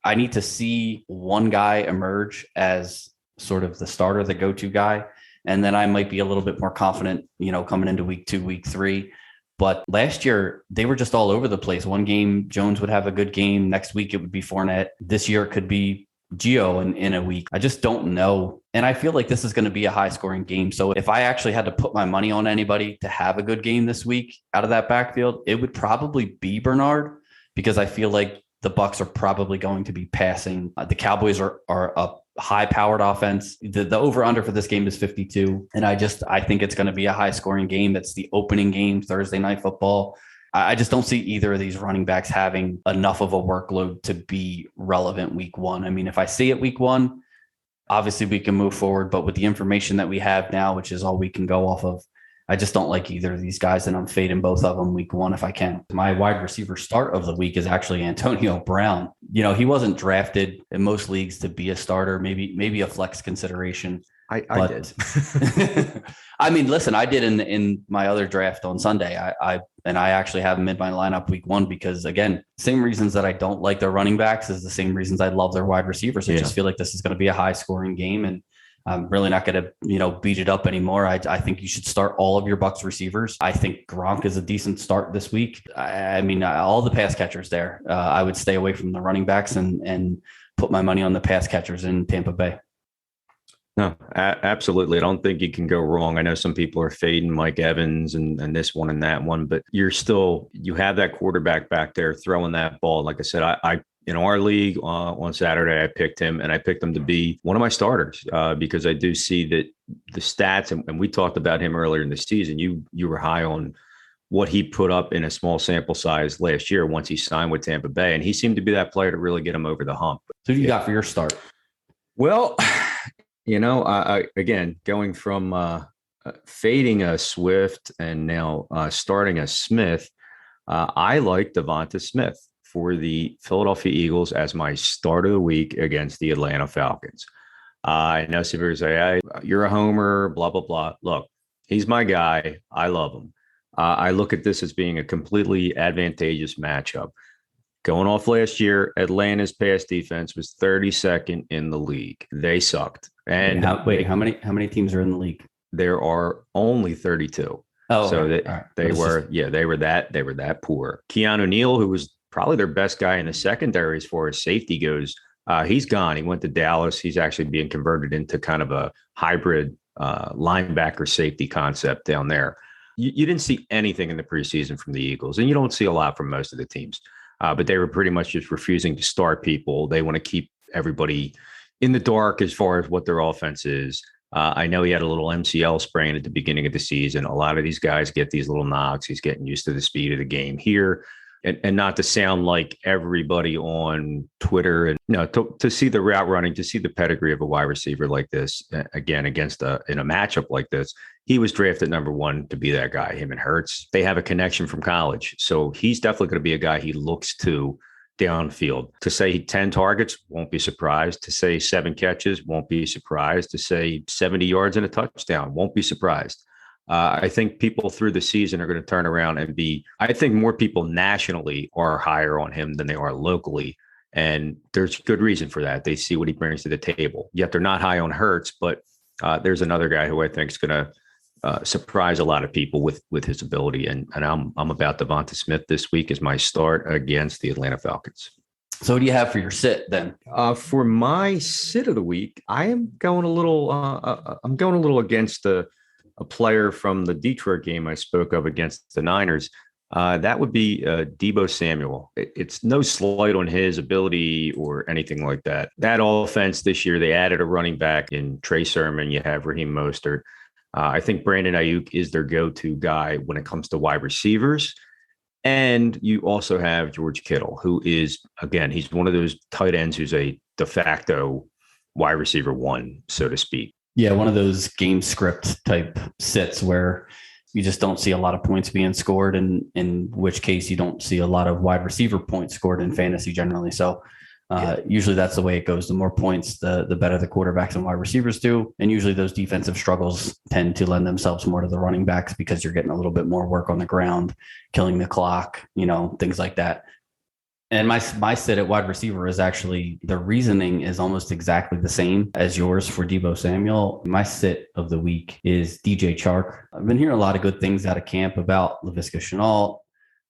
I need to see one guy emerge as sort of the starter, the go-to guy. And then I might be a little bit more confident, coming into week 2, week 3. But last year, they were just all over the place. One game, Jones would have a good game. Next week, it would be Fournette. This year, it could be Gio in a week. I just don't know. And I feel like this is going to be a high scoring game. So if I actually had to put my money on anybody to have a good game this week out of that backfield, it would probably be Bernard, because I feel like the Bucs are probably going to be passing. The Cowboys are high-powered offense. The over-under for this game is 52, and I think it's going to be a high-scoring game. It's the opening game, Thursday Night Football. I just don't see either of these running backs having enough of a workload to be relevant week one. I mean, if I see it week one, obviously we can move forward, but with the information that we have now, which is all we can go off of, I just don't like either of these guys, and I'm fading both of them week one if I can. My wide receiver start of the week is actually Antonio Brown. He wasn't drafted in most leagues to be a starter, maybe a flex consideration. I did. I mean, listen, I did in my other draft on Sunday. I actually have him in my lineup week one because, again, same reasons that I don't like their running backs is the same reasons I love their wide receivers. I just feel like this is going to be a high scoring game, and I'm really not going to, beat it up anymore. I think you should start all of your Bucs receivers. I think Gronk is a decent start this week. I mean, all the pass catchers there. I would stay away from the running backs and put my money on the pass catchers in Tampa Bay. No, absolutely. I don't think you can go wrong. I know some people are fading Mike Evans and this one and that one, but you have that quarterback back there throwing that ball. Like I said, I in our league on Saturday, I picked him, and I picked him to be one of my starters because I do see that the stats, and we talked about him earlier in the season. You were high on what he put up in a small sample size last year once he signed with Tampa Bay, and he seemed to be that player to really get him over the hump. So who you got for your start? Well, I again, going from fading a Swift and now starting a Smith, I like Devonta Smith for the Philadelphia Eagles as my start of the week against the Atlanta Falcons. I know some people say, hey, you're a homer, blah, blah, blah. Look, he's my guy. I love him. I look at this as being a completely advantageous matchup. Going off last year, Atlanta's pass defense was 32nd in the league. They sucked. And how many teams are in the league? There are only 32. Oh, so right. they were that poor. Keanu Neal, who was probably their best guy in the secondary as far as safety goes, he's gone. He went to Dallas. He's actually being converted into kind of a hybrid linebacker safety concept down there. You didn't see anything in the preseason from the Eagles, and you don't see a lot from most of the teams. But they were pretty much just refusing to start people. They want to keep everybody in the dark as far as what their offense is. I know he had a little MCL sprain at the beginning of the season. A lot of these guys get these little knocks. He's getting used to the speed of the game here. And not to sound like everybody on Twitter, and to see the route running, to see the pedigree of a wide receiver like this, again, in a matchup like this, he was drafted number one to be that guy, him and Hurts. They have a connection from college. So he's definitely going to be a guy he looks to downfield. To say 10 targets, won't be surprised. To say 7 catches, won't be surprised. To say 70 yards and a touchdown, won't be surprised. I think people through the season are going to turn around and I think more people nationally are higher on him than they are locally. And there's good reason for that. They see what he brings to the table. Yet they're not high on Hurts, but there's another guy who I think is going to surprise a lot of people with his ability. And I'm about Devonta Smith this week as my start against the Atlanta Falcons. So what do you have for your sit then? For my sit of the week, I am going a little against a player from the Detroit game I spoke of against the Niners. That would be Deebo Samuel. It's no slight on his ability or anything like that. That offense this year, they added a running back in Trey Sermon. You have Raheem Mostert. I think Brandon Ayuk is their go-to guy when it comes to wide receivers. And you also have George Kittle, who is, again, he's one of those tight ends who's a de facto wide receiver one, so to speak. Yeah, one of those game script type sits where you just don't see a lot of points being scored, and in which case you don't see a lot of wide receiver points scored in fantasy generally. So usually that's the way it goes. The more points, the better the quarterbacks and wide receivers do. And usually those defensive struggles tend to lend themselves more to the running backs because you're getting a little bit more work on the ground, killing the clock, things like that. And my sit at wide receiver is actually, the reasoning is almost exactly the same as yours for Deebo Samuel. My sit of the week is DJ Chark. I've been hearing a lot of good things out of camp about Laviska Shenault,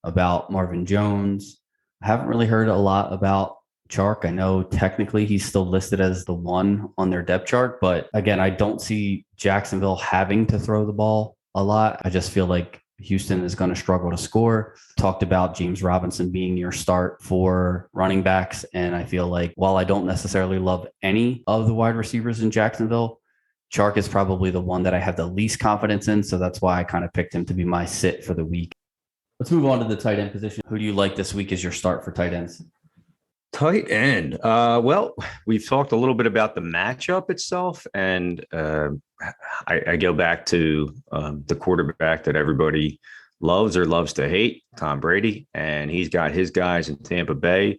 about Marvin Jones. I haven't really heard a lot about Chark. I know technically he's still listed as the one on their depth chart, but again, I don't see Jacksonville having to throw the ball a lot. I just feel like Houston is going to struggle to score. Talked about James Robinson being your start for running backs. And I feel like while I don't necessarily love any of the wide receivers in Jacksonville, Chark is probably the one that I have the least confidence in. So that's why I kind of picked him to be my sit for the week. Let's move on to the tight end position. Who do you like this week as your start for tight ends? Tight end. Well, we've talked a little bit about the matchup itself, and I go back to the quarterback that everybody loves or loves to hate, Tom Brady, and he's got his guys in Tampa Bay.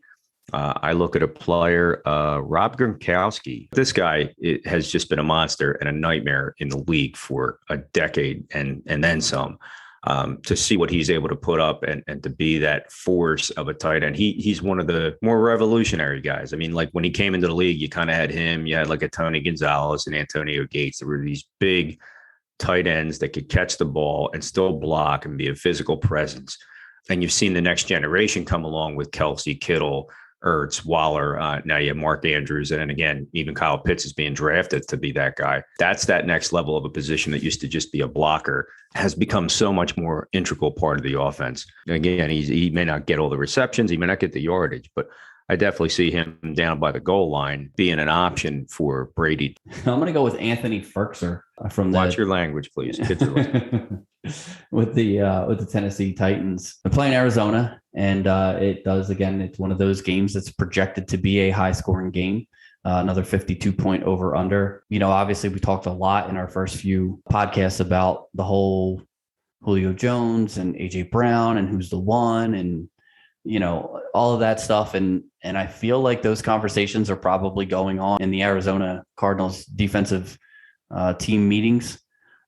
I look at a player, Rob Gronkowski. This guy has just been a monster and a nightmare in the league for a decade and then some. To see what he's able to put up and to be that force of a tight end. He's one of the more revolutionary guys. I mean, like when he came into the league, you kind of had him. You had like a Tony Gonzalez and Antonio Gates. There were these big tight ends that could catch the ball and still block and be a physical presence. And you've seen the next generation come along with Kelsey, Kittle, Ertz, Waller. Now you have Mark Andrews. And then again, even Kyle Pitts is being drafted to be that guy. That's that next level of a position that used to just be a blocker has become so much more integral part of the offense. Again, he may not get all the receptions. He may not get the yardage, but I definitely see him down by the goal line being an option for Brady. I'm going to go with Anthony Ferkser from Watch your language, please. Kids are listening. with the Tennessee Titans. They're playing Arizona, and it's one of those games that's projected to be a high scoring game. Another 52-point over under. Obviously we talked a lot in our first few podcasts about the whole Julio Jones and AJ Brown and who's the one and all of that stuff. And I feel like those conversations are probably going on in the Arizona Cardinals defensive team meetings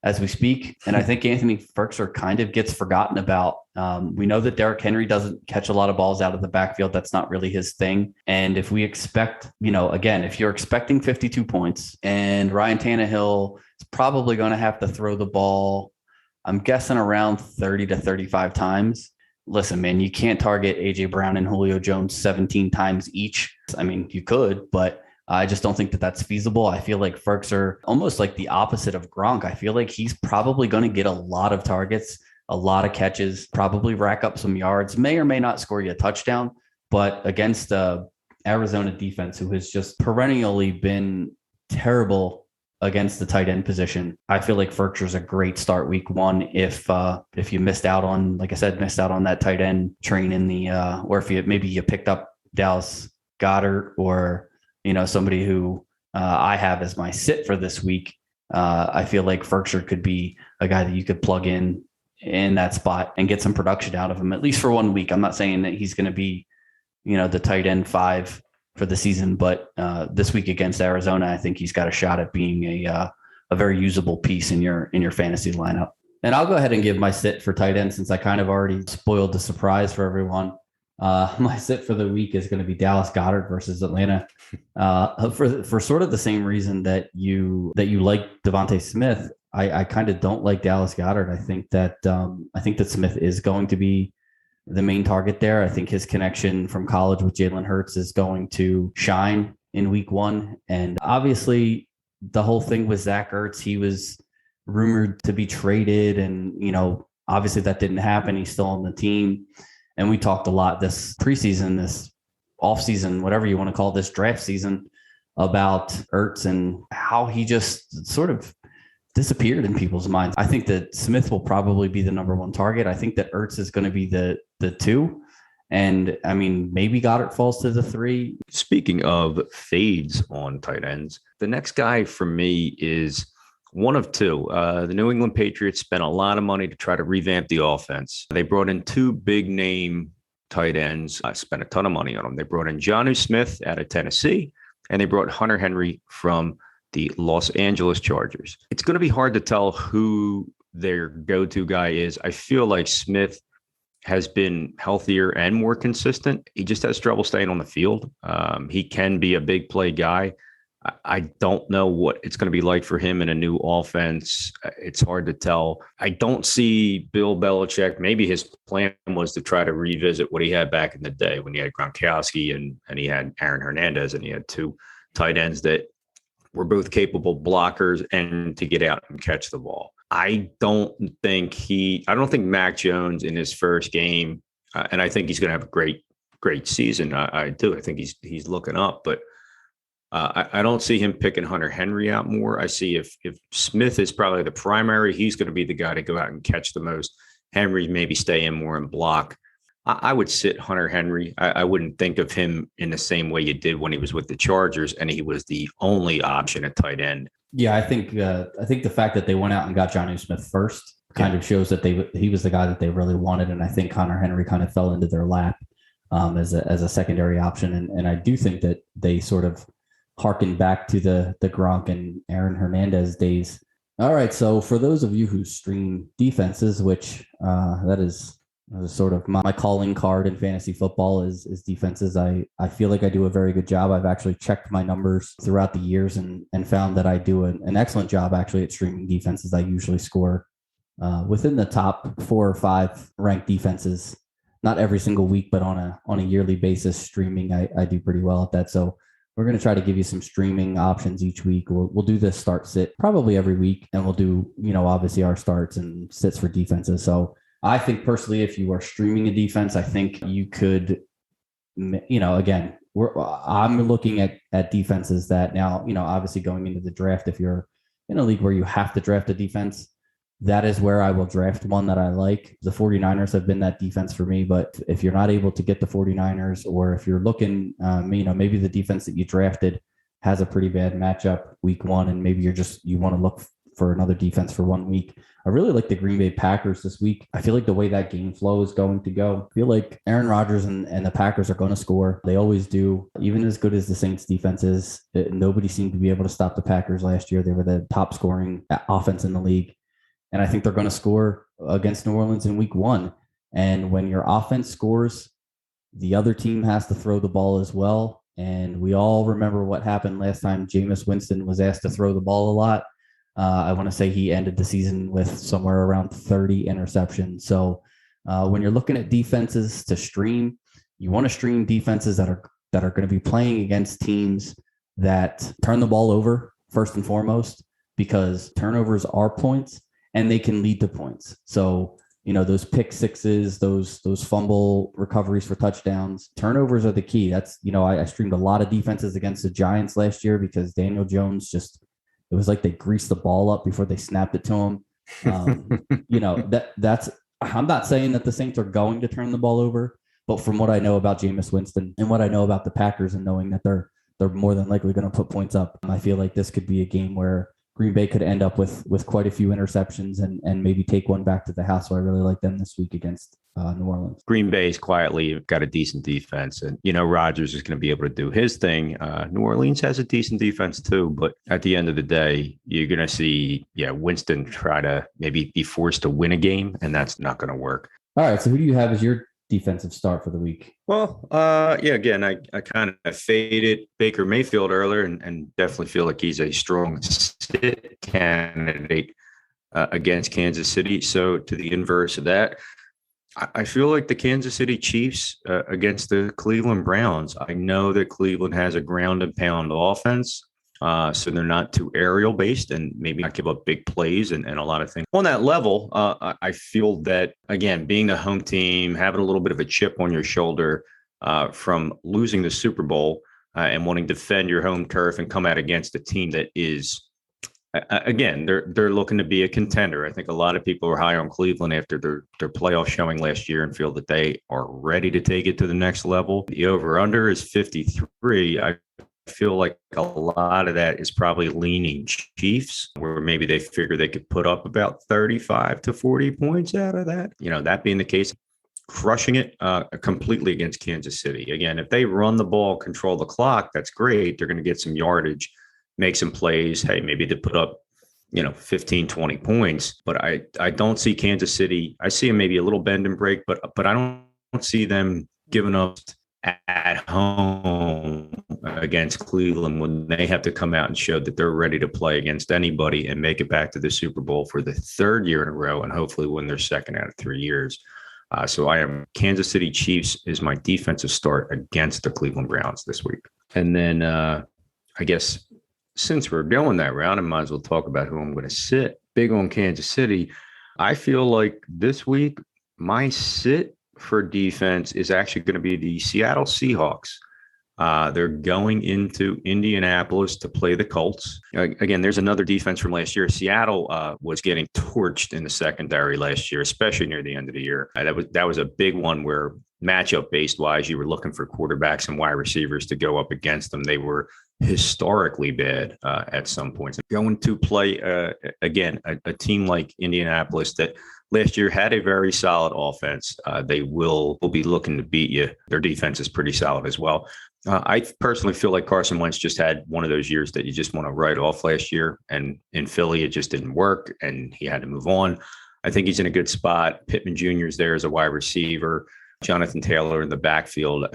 as we speak. And I think Anthony Ferkser kind of gets forgotten about. We know that Derrick Henry doesn't catch a lot of balls out of the backfield. That's not really his thing. And if we expect, if you're expecting 52 points and Ryan Tannehill is probably going to have to throw the ball, I'm guessing around 30 to 35 times. Listen, man, you can't target AJ Brown and Julio Jones 17 times each. I mean, you could, but I just don't think that that's feasible. I feel like Ferkser, almost like the opposite of Gronk. I feel like he's probably going to get a lot of targets, a lot of catches, probably rack up some yards, may or may not score you a touchdown. But against the Arizona defense, who has just perennially been terrible against the tight end position, I feel like Ferkser's a great start week one. If you missed out on, like I said, that tight end train in the, or if you picked up Dallas Goedert or, somebody who I have as my sit for this week, I feel like Ferkser could be a guy that you could plug in that spot and get some production out of him, at least for 1 week. I'm not saying that he's going to be, the tight end 5 for the season, but this week against Arizona, I think he's got a shot at being a very usable piece in your fantasy lineup. And I'll go ahead and give my sit for tight end since I kind of already spoiled the surprise for everyone. My sit for the week is going to be Dallas Goedert versus Atlanta, for sort of the same reason that you like Devontae Smith. I kind of don't like Dallas Goedert. I think that Smith is going to be the main target there. I think his connection from college with Jalen Hurts is going to shine in week one. And obviously the whole thing with Zach Ertz, he was rumored to be traded and, obviously that didn't happen. He's still on the team. And we talked a lot this preseason, this offseason, whatever you want to call this draft season, about Ertz and how he just sort of disappeared in people's minds. I think that Smith will probably be the number one target. I think that Ertz is going to be the 2. And I mean, maybe Goddard falls to the 3. Speaking of fades on tight ends, the next guy for me is one of 2. The New England Patriots spent a lot of money to try to revamp the offense. They brought in 2 big name tight ends. I spent a ton of money on them. They brought in Jonnu Smith out of Tennessee, and they brought Hunter Henry from the Los Angeles Chargers. It's going to be hard to tell who their go-to guy is. I feel like Smith has been healthier and more consistent. He just has trouble staying on the field. He can be a big play guy. I don't know what it's going to be like for him in a new offense. It's hard to tell. I don't see Bill Belichick. Maybe his plan was to try to revisit what he had back in the day when he had Gronkowski and he had Aaron Hernandez and he had 2 tight ends that were both capable blockers and to get out and catch the ball. I don't think Mac Jones in his first game, and I think he's going to have a great season. I do. I think he's looking up, but I don't see him picking Hunter Henry out more. I see if Smith is probably the primary, he's going to be the guy to go out and catch the most. Henry maybe stay in more and block. I would sit Hunter Henry. I wouldn't think of him in the same way you did when he was with the Chargers and he was the only option at tight end. Yeah, I think the fact that they went out and got Jonnu Smith first kind of shows that he was the guy that they really wanted, and I think Hunter Henry kind of fell into their lap as a secondary option, and I do think that they sort of harken back to the Gronk and Aaron Hernandez days. All right, so for those of you who stream defenses, which that is sort of my calling card in fantasy football is defenses. I feel like I do a very good job. I've actually checked my numbers throughout the years and found that I do an excellent job actually at streaming defenses. I usually score within the top 4 or 5 ranked defenses, not every single week, but on a yearly basis streaming. I do pretty well at that. So we're going to try to give you some streaming options each week. We'll do this start sit probably every week, and we'll do, obviously our starts and sits for defenses. So I think personally, if you are streaming a defense, I think you could, again, I'm looking at defenses that now, obviously going into the draft, if you're in a league where you have to draft a defense, that is where I will draft one that I like. The 49ers have been that defense for me, but if you're not able to get the 49ers, or if you're looking, maybe the defense that you drafted has a pretty bad matchup week 1, and maybe you want to look for another defense for 1 week. I really like the Green Bay Packers this week. I feel like the way that game flow is going to go, I feel like Aaron Rodgers and the Packers are going to score. They always do. Even as good as the Saints defense is, nobody seemed to be able to stop the Packers last year. They were the top scoring offense in the league. And I think they're going to score against New Orleans in week 1. And when your offense scores, the other team has to throw the ball as well. And we all remember what happened last time Jameis Winston was asked to throw the ball a lot. I want to say he ended the season with somewhere around 30 interceptions. So when you're looking at defenses to stream, you want to stream defenses that are going to be playing against teams that turn the ball over first and foremost, because turnovers are points and they can lead to points. So, those pick sixes, those fumble recoveries for touchdowns, turnovers are the key. That's, I streamed a lot of defenses against the Giants last year because Daniel Jones it was like they greased the ball up before they snapped it to him. That's, I'm not saying that the Saints are going to turn the ball over, but from what I know about Jameis Winston and what I know about the Packers, and knowing that they're more than likely going to put points up, I feel like this could be a game where Green Bay could end up with quite a few interceptions and maybe take one back to the house. So I really like them this week against New Orleans. Green Bay's quietly got a decent defense, and Rodgers is going to be able to do his thing. New Orleans has a decent defense too, but at the end of the day, you're going to see Winston try to maybe be forced to win a game, and that's not going to work. All right, so who do you have as your defensive start for the week? Well, again, I kind of faded Baker Mayfield earlier, and definitely feel like he's a strong sit candidate against Kansas City. So to the inverse of that, I feel like the Kansas City Chiefs against the Cleveland Browns. I know that Cleveland has a ground and pound offense, so they're not too aerial based and maybe not give up big plays and a lot of things. On that level, I feel that, again, being the home team, having a little bit of a chip on your shoulder from losing the Super Bowl and wanting to defend your home turf and come out against a team that is, again, they're looking to be a contender. I think a lot of people are high on Cleveland after their playoff showing last year and feel that they are ready to take it to the next level. The over-under is 53. I feel like a lot of that is probably leaning Chiefs, where maybe they figure they could put up about 35 to 40 points out of that. That being the case, crushing it completely against Kansas City. Again, if they run the ball, control the clock, that's great. They're going to get some yardage, make some plays. Hey, maybe they put up, 15, 20 points. But I don't see Kansas City. I see them maybe a little bend and break, but I don't see them giving up at home against Cleveland when they have to come out and show that they're ready to play against anybody and make it back to the Super Bowl for the 3rd year in a row and hopefully win their 2nd out of 3 years. So I am Kansas City Chiefs is my defensive start against the Cleveland Browns this week. And then I guess since we're going that round, I might as well talk about who I'm going to sit. big on Kansas City. I feel like this week, my sit for defense is actually going to be the Seattle Seahawks. They're going into Indianapolis to play the Colts. Again, there's another defense from last year. Seattle was getting torched in the secondary last year, especially near the end of the year. That was a big one where matchup based wise, you were looking for quarterbacks and wide receivers to go up against them. They were historically bad at some points. Going to play again a team like Indianapolis that last year had a very solid offense. They will be looking to beat you. Their defense is pretty solid as well. I personally feel like Carson Wentz just had one of those years that you just want to write off last year. And in Philly, it just didn't work and he had to move on. I think he's in a good spot. Pittman Jr. is there as a wide receiver. Jonathan Taylor in the backfield.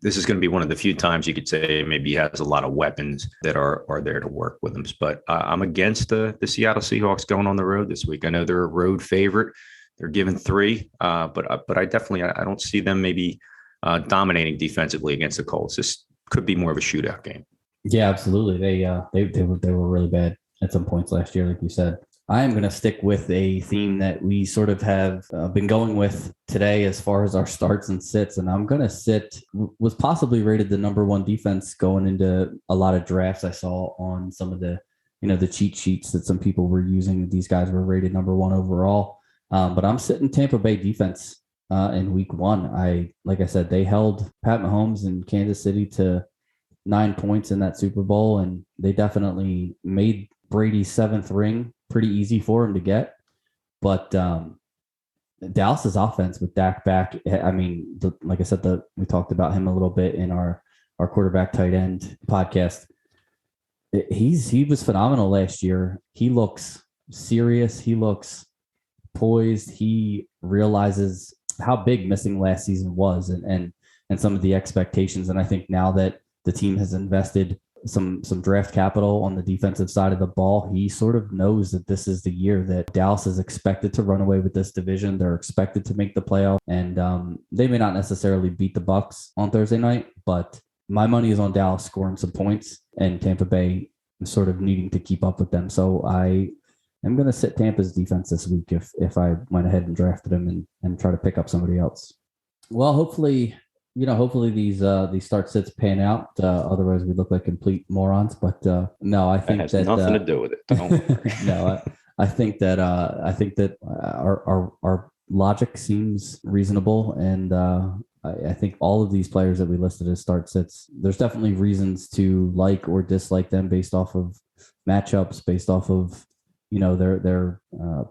This is going to be one of the few times you could say maybe he has a lot of weapons that are there to work with him. But I'm against the Seattle Seahawks going on the road this week. I know they're a road favorite. They're given 3, but I definitely I don't see them maybe dominating defensively against the Colts. This could be more of a shootout game. Yeah, absolutely. They were really bad at some points last year, like you said. I am going to stick with a theme that we sort of have been going with today as far as our starts and sits. And I'm going to sit, was possibly rated the number 1 defense going into a lot of drafts I saw on some of the, the cheat sheets that some people were using. These guys were rated number 1 overall. But I'm sitting Tampa Bay defense in week 1. Like I said, they held Pat Mahomes in Kansas City to 9 points in that Super Bowl. And they definitely made Brady's 7th ring pretty easy for him to get. But Dallas's offense with Dak back, I mean, like I said, we talked about him a little bit in our quarterback tight end podcast. He was phenomenal last year. He looks serious. He looks poised. He realizes how big missing last season was and some of the expectations. And I think now that the team has invested some draft capital on the defensive side of the ball, he sort of knows that this is the year that Dallas is expected to run away with this division. They're expected to make the playoff, and they may not necessarily beat the Bucs on Thursday night, but my money is on Dallas scoring some points and Tampa Bay sort of needing to keep up with them. So I am going to sit Tampa's defense this week if I went ahead and drafted him and try to pick up somebody else. Well, hopefully these start sits pan out. Otherwise, we look like complete morons. But no, I think that has nothing to do with it. Don't worry. No, I think that our logic seems reasonable, and I think all of these players that we listed as start sits, there's definitely reasons to like or dislike them based off of matchups, based off of their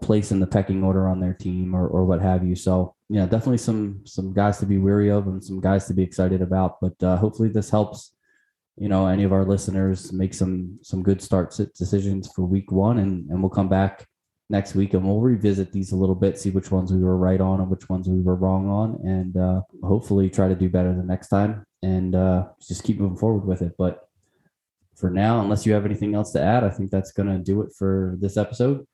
place in the pecking order on their team or what have you. So definitely some guys to be wary of and some guys to be excited about. But hopefully this helps any of our listeners make some good start sit decisions for week 1, and we'll come back next week and we'll revisit these a little bit, see which ones we were right on and which ones we were wrong on, and hopefully try to do better the next time and just keep moving forward with it. But for now, unless you have anything else to add, I think that's going to do it for this episode.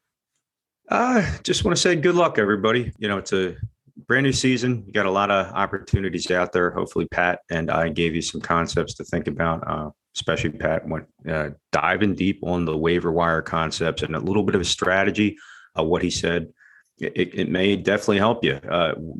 Just want to say good luck, everybody. It's a brand new season. You got a lot of opportunities out there. Hopefully Pat and I gave you some concepts to think about, especially Pat went diving deep on the waiver wire concepts and a little bit of a strategy. What he said, it may definitely help you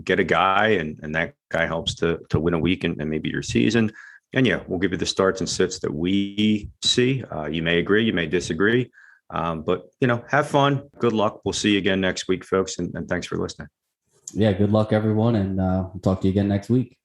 get a guy and that guy helps to win a week and maybe your season. And yeah, we'll give you the starts and sits that we see. You may agree, you may disagree, but have fun. Good luck. We'll see you again next week, folks. And thanks for listening. Yeah, good luck, everyone. And we'll talk to you again next week.